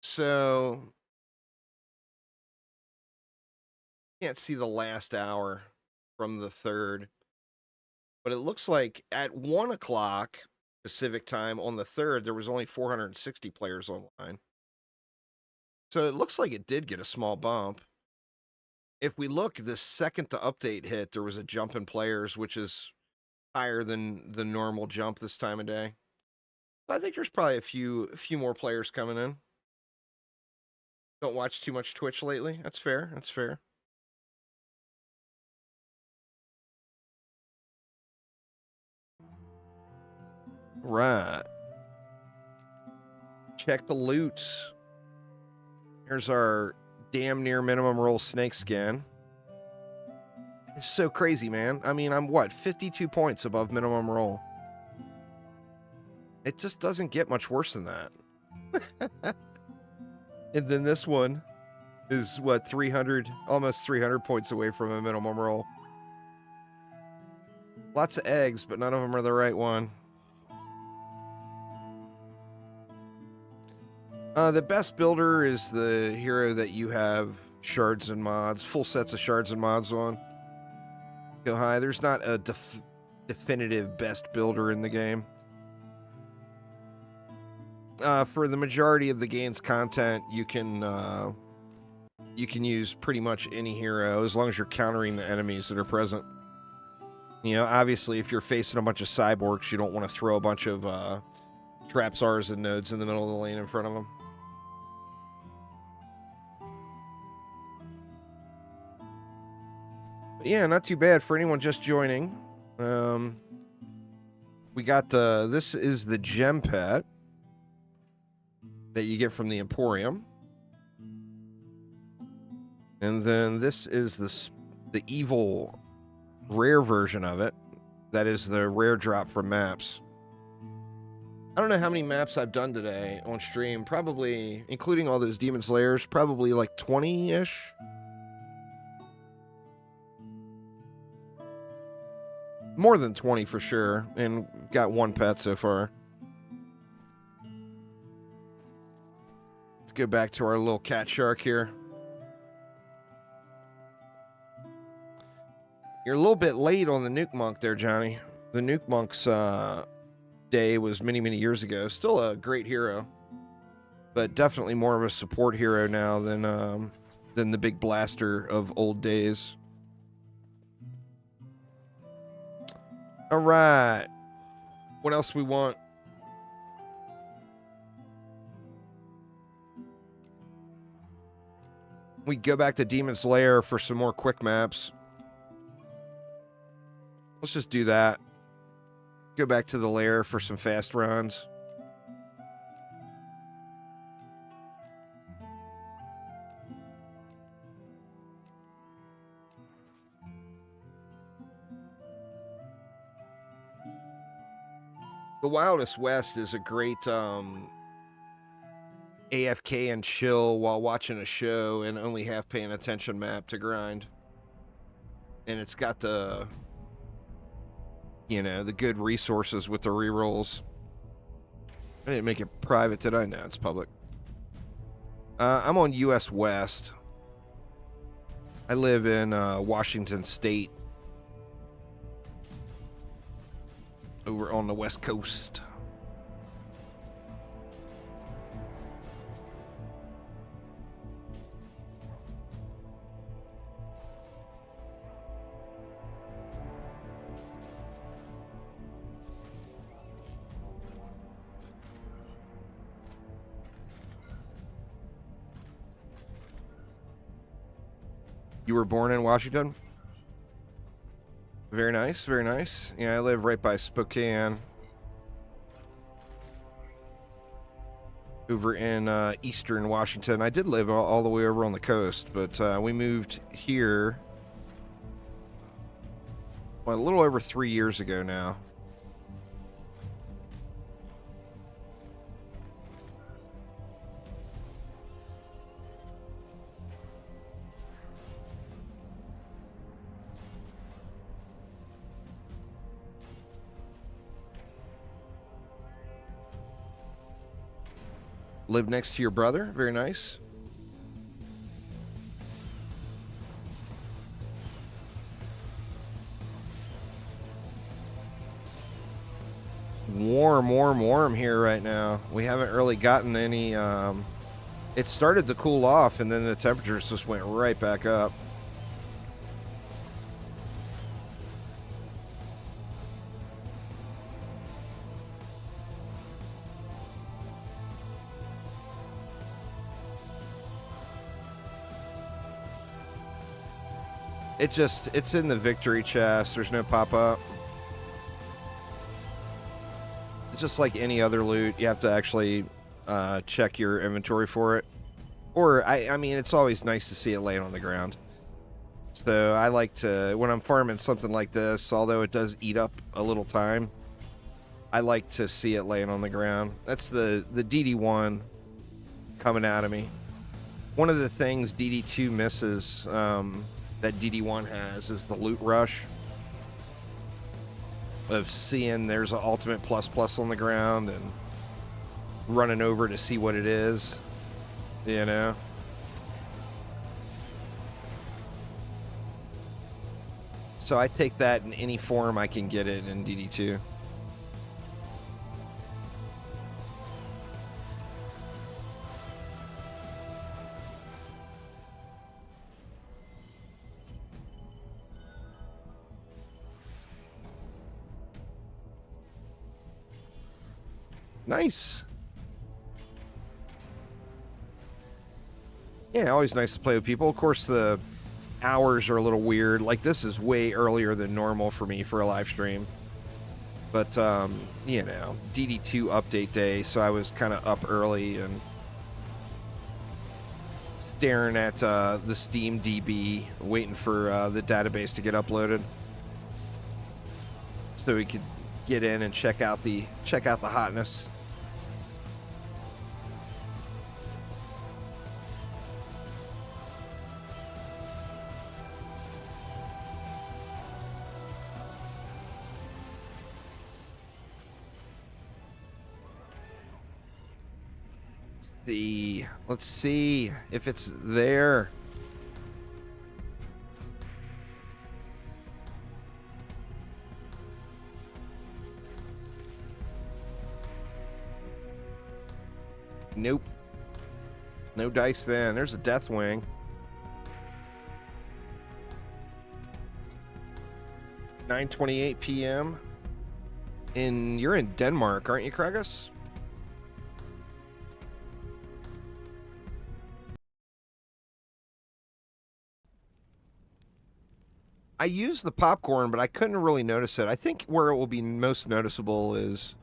[SPEAKER 1] So... Can't see the last hour from the 3rd. But it looks like at 1 o'clock Pacific time on the 3rd, there was only 460 players online. So it looks like it did get a small bump. If we look, the second the update hit, there was a jump in players, which is higher than the normal jump this time of day. So I think there's probably a few more players coming in. Don't watch too much Twitch lately. That's fair. That's fair. Right. Check the loot. Here's our damn near minimum roll snake skin. It's so crazy, man. I mean, I'm what, 52 points above minimum roll. It just doesn't get much worse than that. And then this one is what, 300, almost 300 points away from a minimum roll. Lots of eggs, but none of them are the right one. The best builder is the hero that you have shards and mods, full sets of shards and mods on. Go high. There's not a definitive best builder in the game. For the majority of the game's content, you can use pretty much any hero as long as you're countering the enemies that are present. You know, obviously, if you're facing a bunch of cyborgs, you don't want to throw a bunch of traps, R's, and nodes in the middle of the lane in front of them. But yeah, not too bad for anyone just joining. We got this is the gem pet that you get from the Emporium. And then this is the evil rare version of it. That is the rare drop from maps. I don't know how many maps I've done today on stream. Probably, including all those Demon's Lairs, probably like 20-ish. More than 20 for sure, and got one pet so far. Let's go back to our little cat shark here. You're a little bit late on the Nuke Monk there, Johnny. The Nuke Monk's day was many, many years ago. Still a great hero, but definitely more of a support hero now than the big blaster of old days. All right. What else we want? We go back to Demon's Lair for some more quick maps. Let's just do that. Go back to the Lair for some fast runs. The Wildest West is a great AFK and chill while watching a show and only half paying attention map to grind. And it's got the, you know, the good resources with the rerolls. I didn't make it private, did I? No, it's public. I'm on US West. I live in Washington State. Over on the West Coast. You were born in Washington? Very nice, very nice. Yeah, I live right by Spokane. Over in eastern Washington. I did live all the way over on the coast, but we moved here a little over 3 years ago now. Live next to your brother? Very nice. Warm here right now. We haven't really gotten any, it started to cool off and then the temperatures just went right back up. It's in the victory chest. There's no pop-up. It's just like any other loot. You have to actually check your inventory for it. Or, I mean, it's always nice to see it laying on the ground. So I like to, when I'm farming something like this, although it does eat up a little time, I like to see it laying on the ground. That's the DD1 coming out of me. One of the things DD2 misses that DD1 has is the loot rush of seeing there's an ultimate plus on the ground and running over to see what it is, you know. So I take that in any form I can get it in DD2. Nice. Yeah, always nice to play with people. Of course, the hours are a little weird. Like, this is way earlier than normal for me for a live stream. But, you know, DD2 update day, so I was kind of up early and staring at the Steam DB, waiting for the database to get uploaded. So we could get in and check out the hotness. Let's see if it's there. Nope. No dice then. There's a Deathwing. (9:28 p.m.) You're in Denmark, aren't you, Kragus? I used the popcorn, but I couldn't really notice it. I think where it will be most noticeable is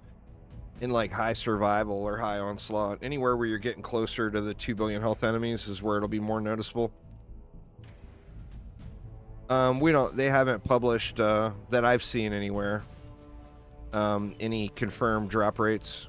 [SPEAKER 1] in like high survival or high onslaught. Anywhere where you're getting closer to the 2 billion health enemies is where it'll be more noticeable. They haven't published that I've seen anywhere any confirmed drop rates.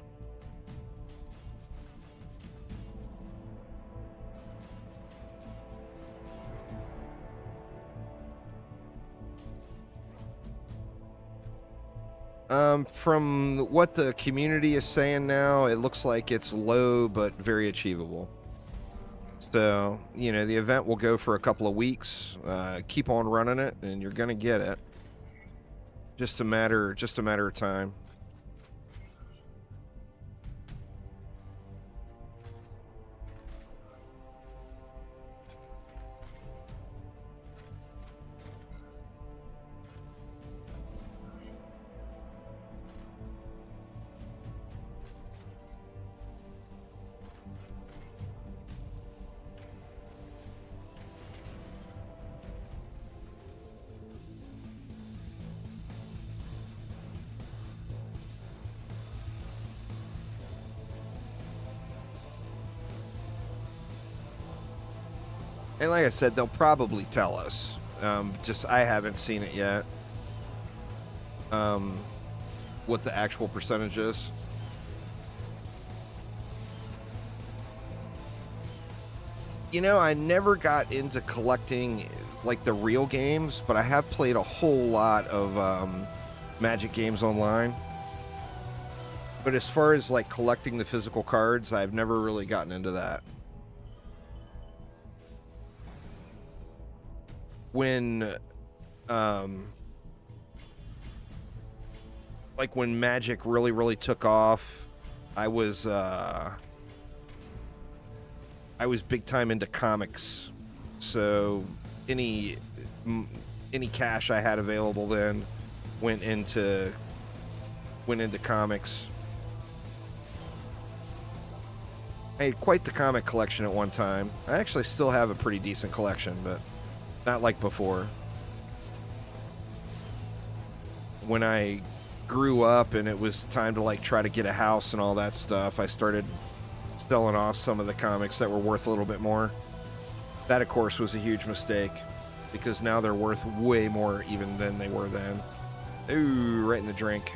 [SPEAKER 1] From what the community is saying now, it looks like it's low but very achievable. So, you know, the event will go for a couple of weeks. Keep on running it, and you're gonna get it. Just a matter of time. And like I said, they'll probably tell us. Just I haven't seen it yet. What the actual percentage is. You know, I never got into collecting like the real games, but I have played a whole lot of Magic games online. But as far as like collecting the physical cards, I've never really gotten into that. When like when Magic really took off, I was big time into comics. So any cash I had available then went into comics. I had quite the comic collection at one time. I actually still have a pretty decent collection, but not like before. When I grew up and it was time to like try to get a house and all that stuff, I started selling off some of the comics that were worth a little bit more. That, of course, was a huge mistake because now they're worth way more even than they were then. Ooh, right in the drink.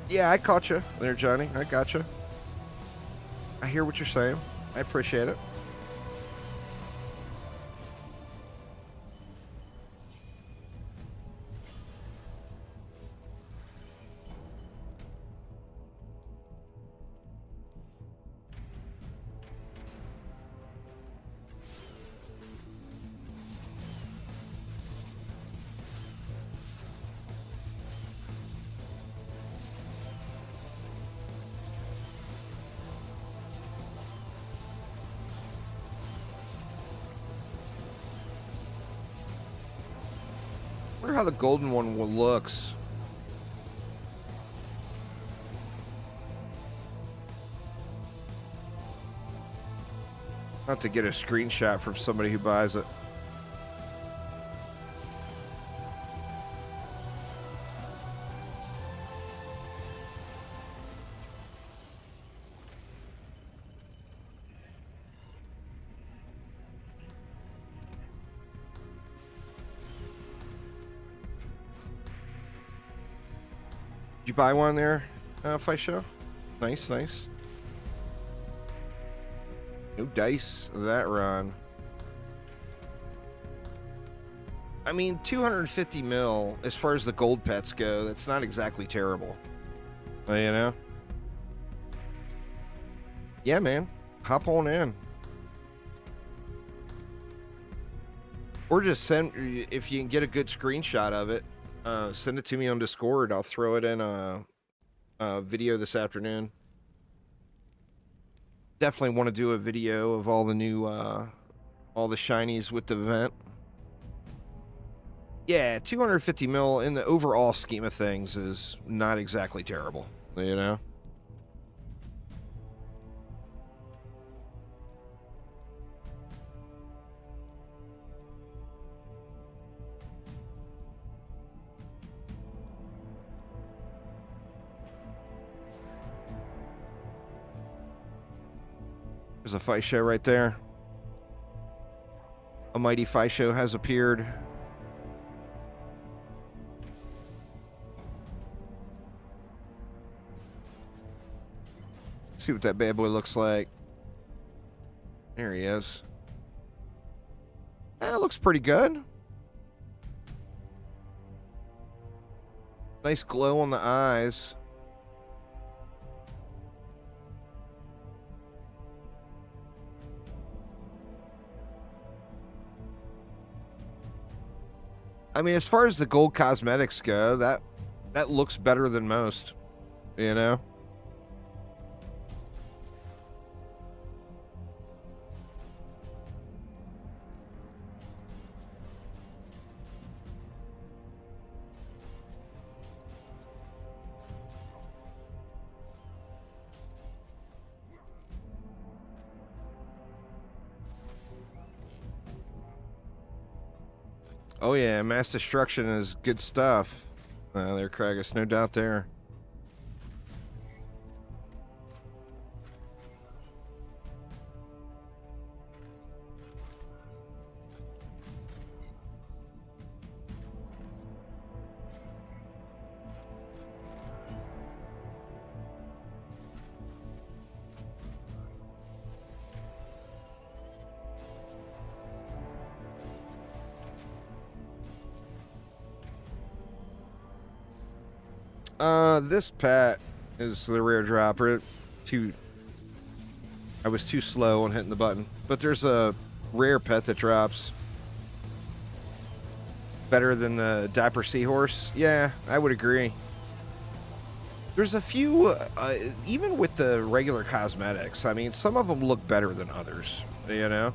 [SPEAKER 1] Yeah, I caught you there, Johnny. I got you. I hear what you're saying. I appreciate it. I wonder how the golden one looks. Not to get a screenshot from somebody who buys it. Did you buy one there, Fight Show? Nice, nice. No dice that run. I mean, 250 mil, as far as the gold pets go, that's not exactly terrible. You know? Yeah, man. Hop on in. Or just send, if you can get a good screenshot of it, send it to me on Discord. I'll throw it in a video this afternoon. Definitely want to do a video of all the new, all the shinies with the event. Yeah, 250 mil in the overall scheme of things is not exactly terrible, you know? There's a Fight Show right there. A mighty Fight Show has appeared. See what that bad boy looks like. There he is. That looks pretty good. Nice glow on the eyes. I mean, as far as the gold cosmetics go, that looks better than most, you know? Oh yeah, mass destruction is good stuff. There, Kragus, no doubt there. This pet is the rare dropper. I was too slow on hitting the button. But there's a rare pet that drops better than the Dapper Seahorse. Yeah, I would agree. There's a few, even with the regular cosmetics, I mean, some of them look better than others, you know?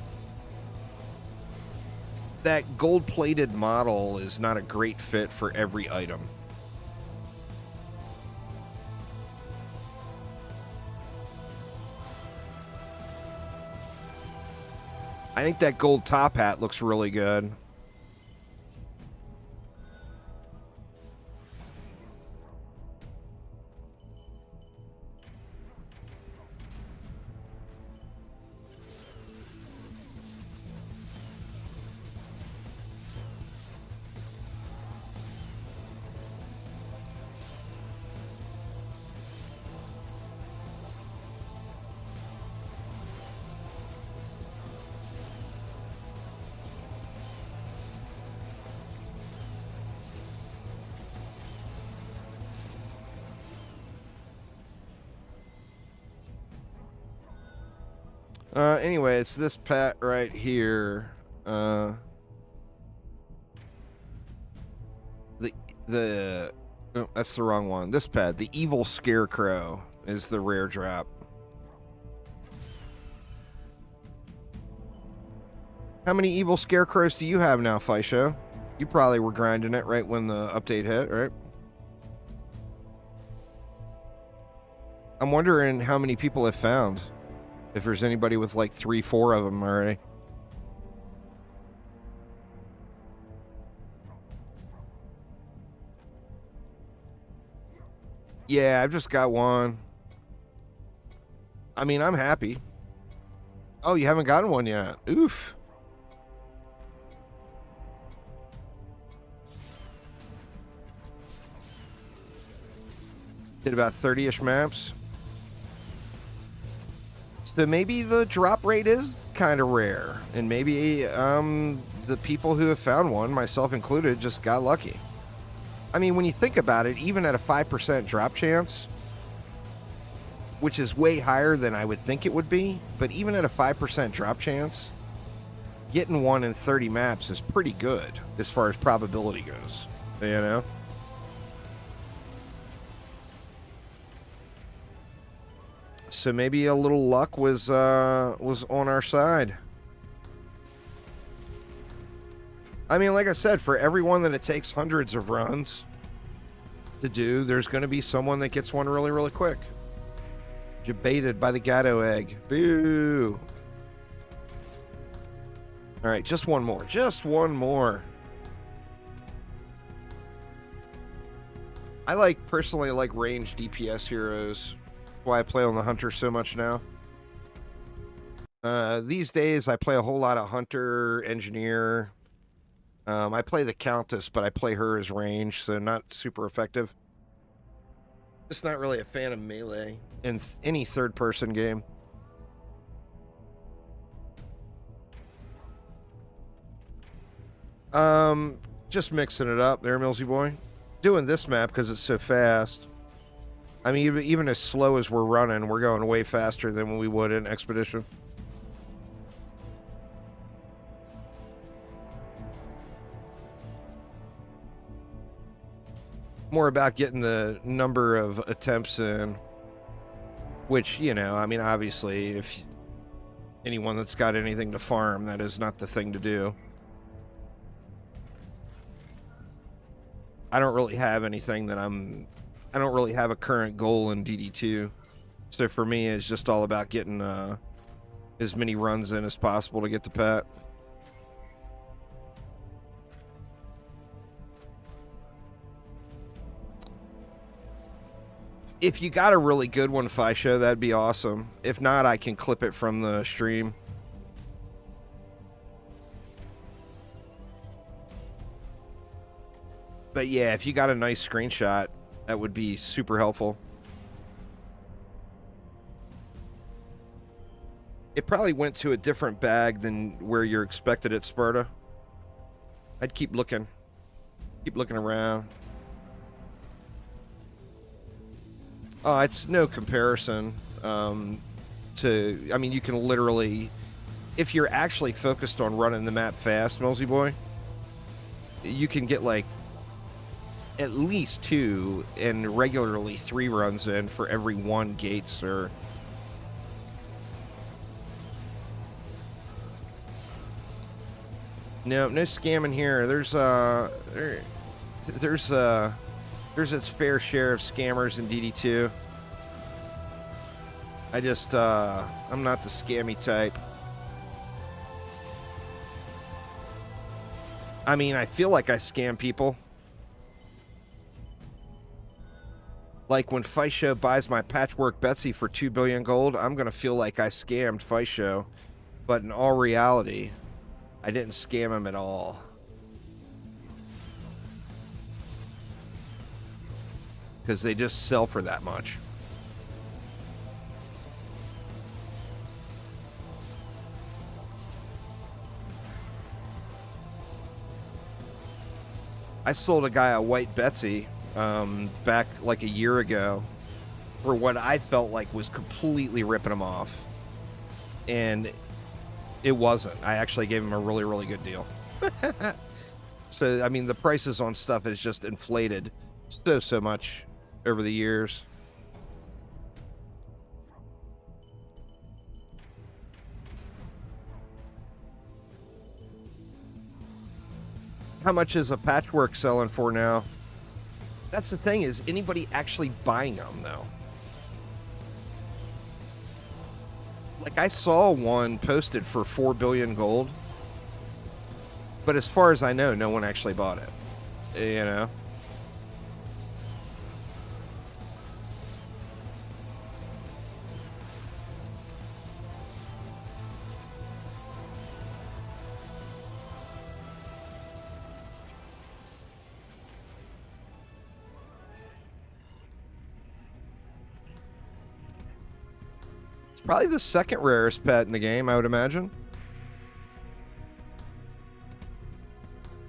[SPEAKER 1] That gold-plated model is not a great fit for every item. I think that gold top hat looks really good. Anyway, it's this pet right here. Oh, that's the wrong one. This pet, the evil scarecrow, is the rare drop. How many evil scarecrows do you have now, Fisho? You probably were grinding it right when the update hit, right? I'm wondering how many people have found. If there's anybody with like 3-4 of them already. Yeah, I've just got one. I mean, I'm happy. Oh, you haven't gotten one yet. Oof. Did about 30-ish maps. So maybe the drop rate is kind of rare. And maybe the people who have found one, myself included, just got lucky. I mean, when you think about it, even at a 5% drop chance, which is way higher than I would think it would be, but even at a 5% drop chance, getting one in 30 maps is pretty good as far as probability goes, you know? So maybe a little luck was on our side. I mean, like I said, for everyone that it takes hundreds of runs to do, there's going to be someone that gets one really, really quick. Debated by the Gatto egg. Boo. All right, just one more. Just one more. I personally like range DPS heroes. Why I play on the Hunter so much now. These days, I play a whole lot of Hunter, Engineer. I play the Countess, but I play her as range, so not super effective. Just not really a fan of melee in any third-person game. Just mixing it up there, Millsy boy. Doing this map because it's so fast. I mean, even as slow as we're running, we're going way faster than we would in Expedition. more about getting the number of attempts in, which, you know, I mean, obviously, if anyone that's got anything to farm, that is not the thing to do. I don't really have anything that I don't really have a current goal in DD2. So for me, it's just all about getting as many runs in as possible to get the pet. If you got a really good one, Fisho, that'd be awesome. If not, I can clip it from the stream. But yeah, if you got a nice screenshot, that would be super helpful. It probably went to a different bag than where you're expected at Sparta. I'd keep looking. Keep looking around. Oh, it's no comparison to... I mean, you can literally... If you're actually focused on running the map fast, Millsy Boy, you can get, like, at least 2 and regularly 3 runs in for every 1 gates or... No scamming here. There's its fair share of scammers in DD2. I just, I'm not the scammy type. I mean, I feel like I scam people. Like when Fisho buys my Patchwork Betsy for 2 billion gold, I'm gonna feel like I scammed Fisho. But in all reality, I didn't scam him at all. Because they just sell for that much. I sold a guy a white Betsy back like a year ago for what I felt like was completely ripping him off. And it wasn't. I actually gave him a really, really good deal. So, I mean, the prices on stuff is just inflated so much over the years. How much is a Patchwork selling for now? That's the thing, is anybody actually buying them, though? Like, I saw one posted for 4 billion gold, but as far as I know, no one actually bought it. You know? Probably the second rarest pet in the game, I would imagine.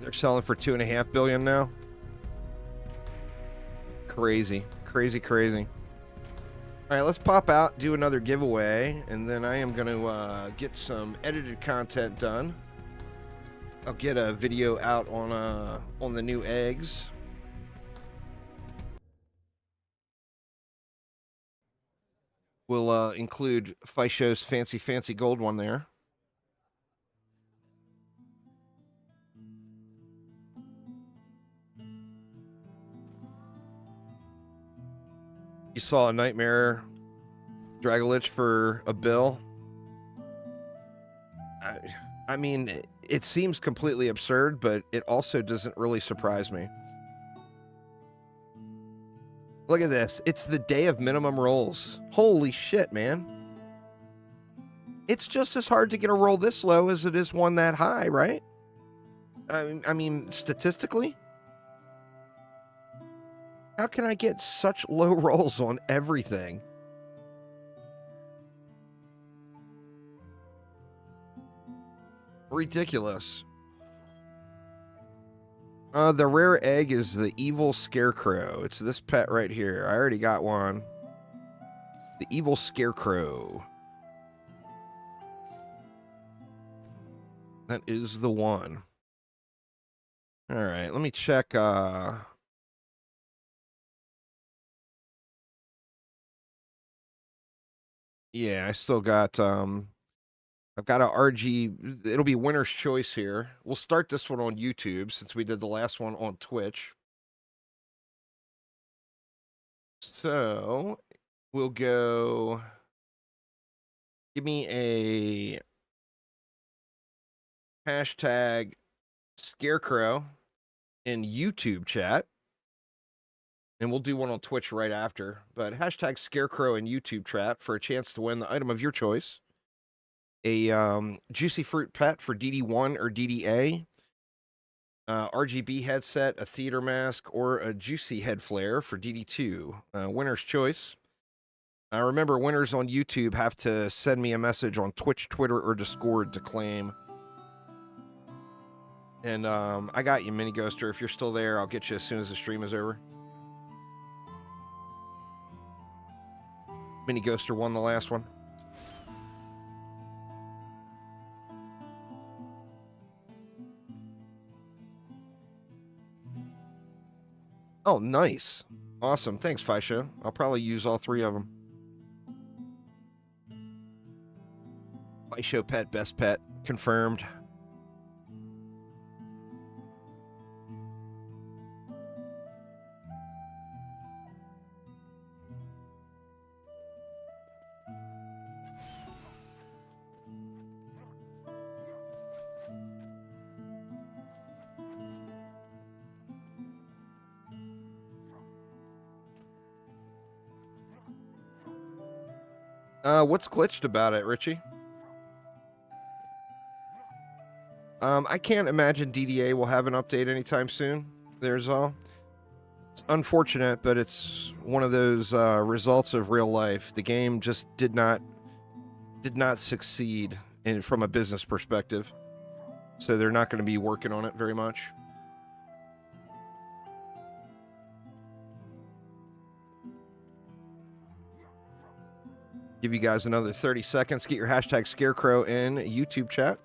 [SPEAKER 1] They're selling for 2.5 billion now. Crazy. Crazy. All right, let's pop out, do another giveaway, and then I am going to get some edited content done. I'll get a video out on the new eggs. We'll include Fisho's fancy gold one there. You saw a Nightmare Dragolich for a bill. I mean, it seems completely absurd, but it also doesn't really surprise me. Look at this. It's the day of minimum rolls. Holy shit, man. It's just as hard to get a roll this low as it is one that high, right? I mean, statistically? How can I get such low rolls on everything? Ridiculous. The rare egg is the evil scarecrow. It's this pet right here. I already got one. The evil scarecrow. That is the one. All right, let me check Yeah, I still got I've got a RG. It'll be winner's choice here. We'll start this one on YouTube since we did the last one on Twitch. So we'll go. Give me a hashtag scarecrow in YouTube chat. And we'll do one on Twitch right after. But hashtag scarecrow in YouTube chat for a chance to win the item of your choice. A juicy fruit pet for DD1 or DDA. RGB headset, a theater mask, or a juicy head flare for DD2. Winner's choice. Remember, winners on YouTube have to send me a message on Twitch, Twitter, or Discord to claim. And I got you, Mini Ghoster. If you're still there, I'll get you as soon as the stream is over. Mini Ghoster won the last one. Oh, nice. Awesome. Thanks, Fisho. I'll probably use all three of them. Fisho pet, best pet. Confirmed. What's glitched about it, Richie? I can't imagine DDA will have an update anytime soon. There's all. It's unfortunate, but it's one of those results of real life. The game just did not succeed from a business perspective, so they're not going to be working on it very much. Give you guys another 30 seconds. Get your hashtag scarecrow in YouTube chat.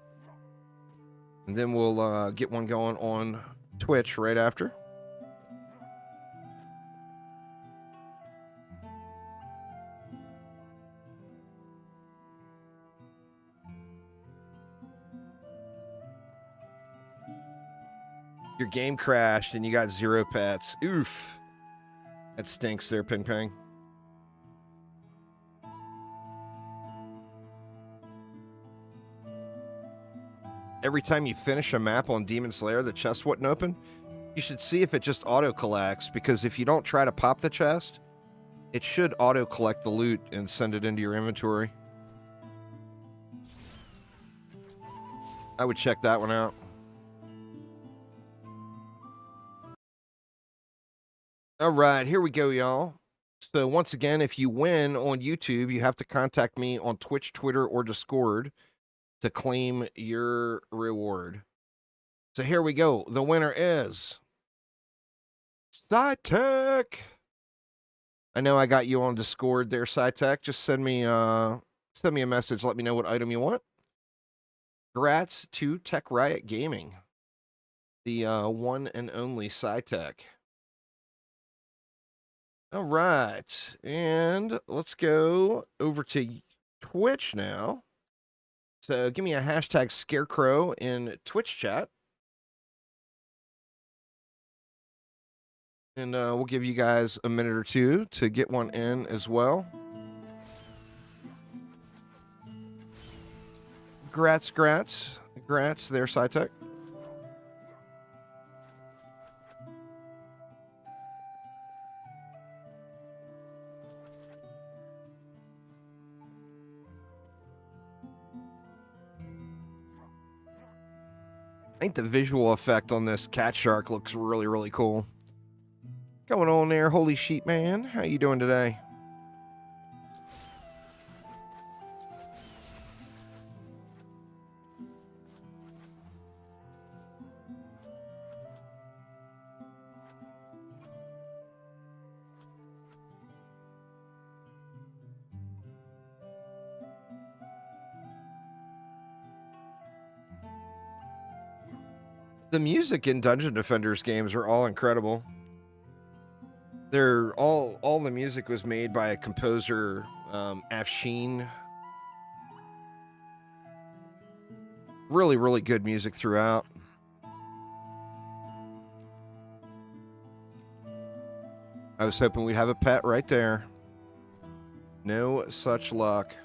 [SPEAKER 1] And then we'll get one going on Twitch right after. Your game crashed and you got 0 pets. Oof. That stinks there, Ping Pang. Every time you finish a map on Demon's Lair, the chest wouldn't open. You should see if it just auto-collects, because if you don't try to pop the chest, it should auto-collect the loot and send it into your inventory. I would check that one out. All right, here we go, y'all. So once again, if you win on YouTube, you have to contact me on Twitch, Twitter, or Discord to claim your reward. So here we go. The winner is SciTech. I know I got you on Discord there, SciTech. Just send me a message. Let me know what item you want. Congrats to Tech Riot Gaming, the one and only SciTech. All right, and let's go over to Twitch now. So give me a hashtag scarecrow in Twitch chat. And we'll give you guys a minute or two to get one in as well. Grats there, SciTech. I think the visual effect on this cat shark looks really, really cool. Going on there, holy sheep man. How you doing today? The music in Dungeon Defenders games are all incredible. They're all the music was made by a composer Afshin. Really, really good music throughout. I was hoping we'd have a pet right there. No such luck.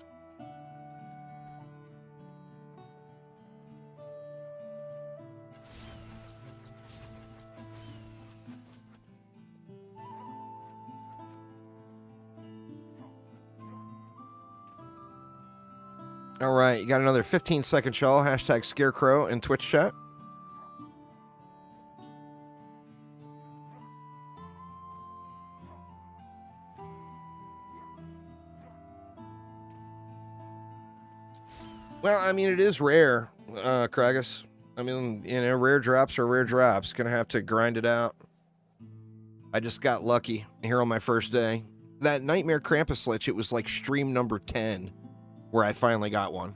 [SPEAKER 1] All right, you got another 15-second y'all. Hashtag Scarecrow in Twitch chat. Well, I mean, it is rare, Kragus. I mean, you know, rare drops are rare drops. Gonna have to grind it out. I just got lucky here on my first day. That Nightmare Krampus Lich, it was like stream number 10 where I finally got one.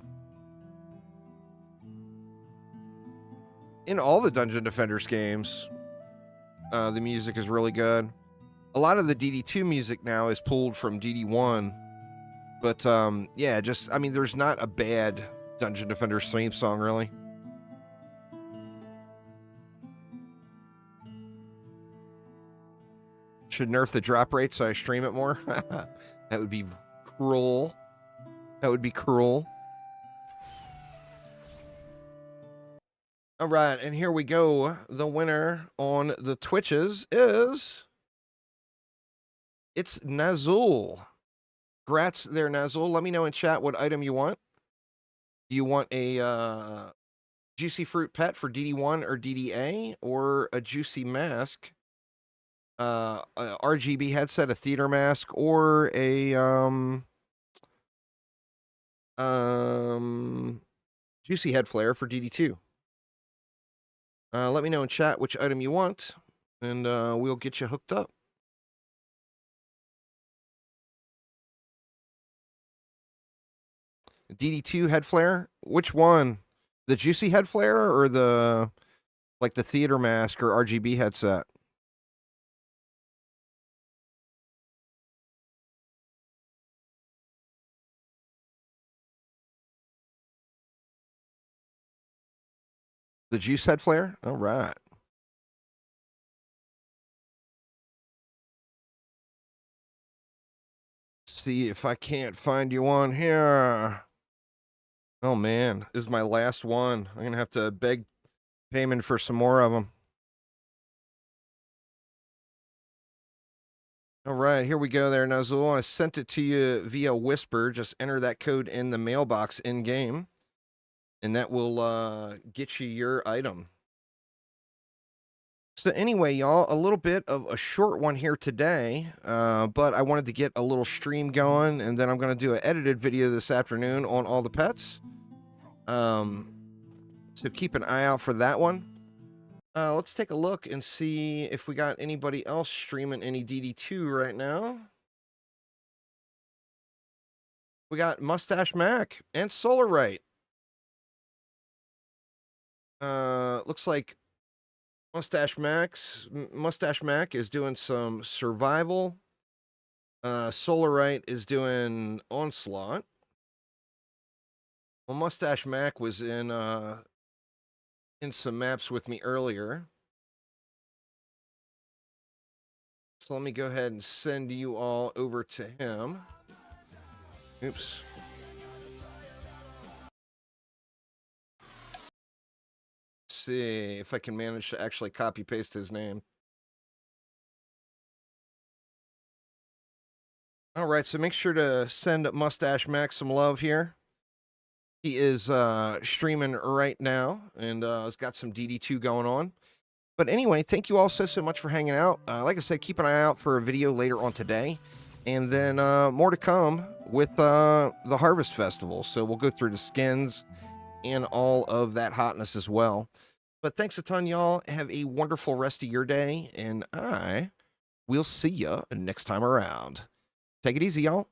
[SPEAKER 1] In all the Dungeon Defenders games, the music is really good. A lot of the DD2 music now is pulled from DD1. But, yeah, just, I mean, there's not a bad Dungeon Defenders theme song, really. Should nerf the drop rate so I stream it more? That would be cruel. That would be cruel. All right, and here we go. The winner on the Twitches is... It's Nazul. Grats there, Nazul. Let me know in chat what item you want. Do you want a juicy fruit pet for DD1 or DDA, or a juicy mask, a RGB headset, a theater mask, or a juicy head flare for DD2? Let me know in chat which item you want, and we'll get you hooked up. DD2 head flare? Which one? The juicy head flare or the, like, the theater mask or RGB headset? The juice head flare? All right. See if I can't find you one here. Oh, man. This is my last one. I'm going to have to beg payment for some more of them. All right, here we go there, Nazul. I sent it to you via Whisper. Just enter that code in the mailbox in-game, and that will get you your item. So anyway, y'all, a little bit of a short one here today, but I wanted to get a little stream going, and then I'm going to do an edited video this afternoon on all the pets. So keep an eye out for that one. Let's take a look and see if we got anybody else streaming any DD2 right now. We got Mustache Mac and Solar Right. Looks like Mustache Mac is doing some survival. Solar Right is doing onslaught. Well, Mustache Mac was in some maps with me earlier. So let me go ahead and send you all over to him. Oops. Let's see if I can manage to actually copy paste his name. All right, so make sure to send Mustache Mac some love here. He is streaming right now, and has got some DD2 going on. But anyway, thank you all so much for hanging out. Like I said, keep an eye out for a video later on today. And then more to come with the Harvest Festival. So we'll go through the skins and all of that hotness as well. But thanks a ton, y'all. Have a wonderful rest of your day. And I will see ya next time around. Take it easy, y'all.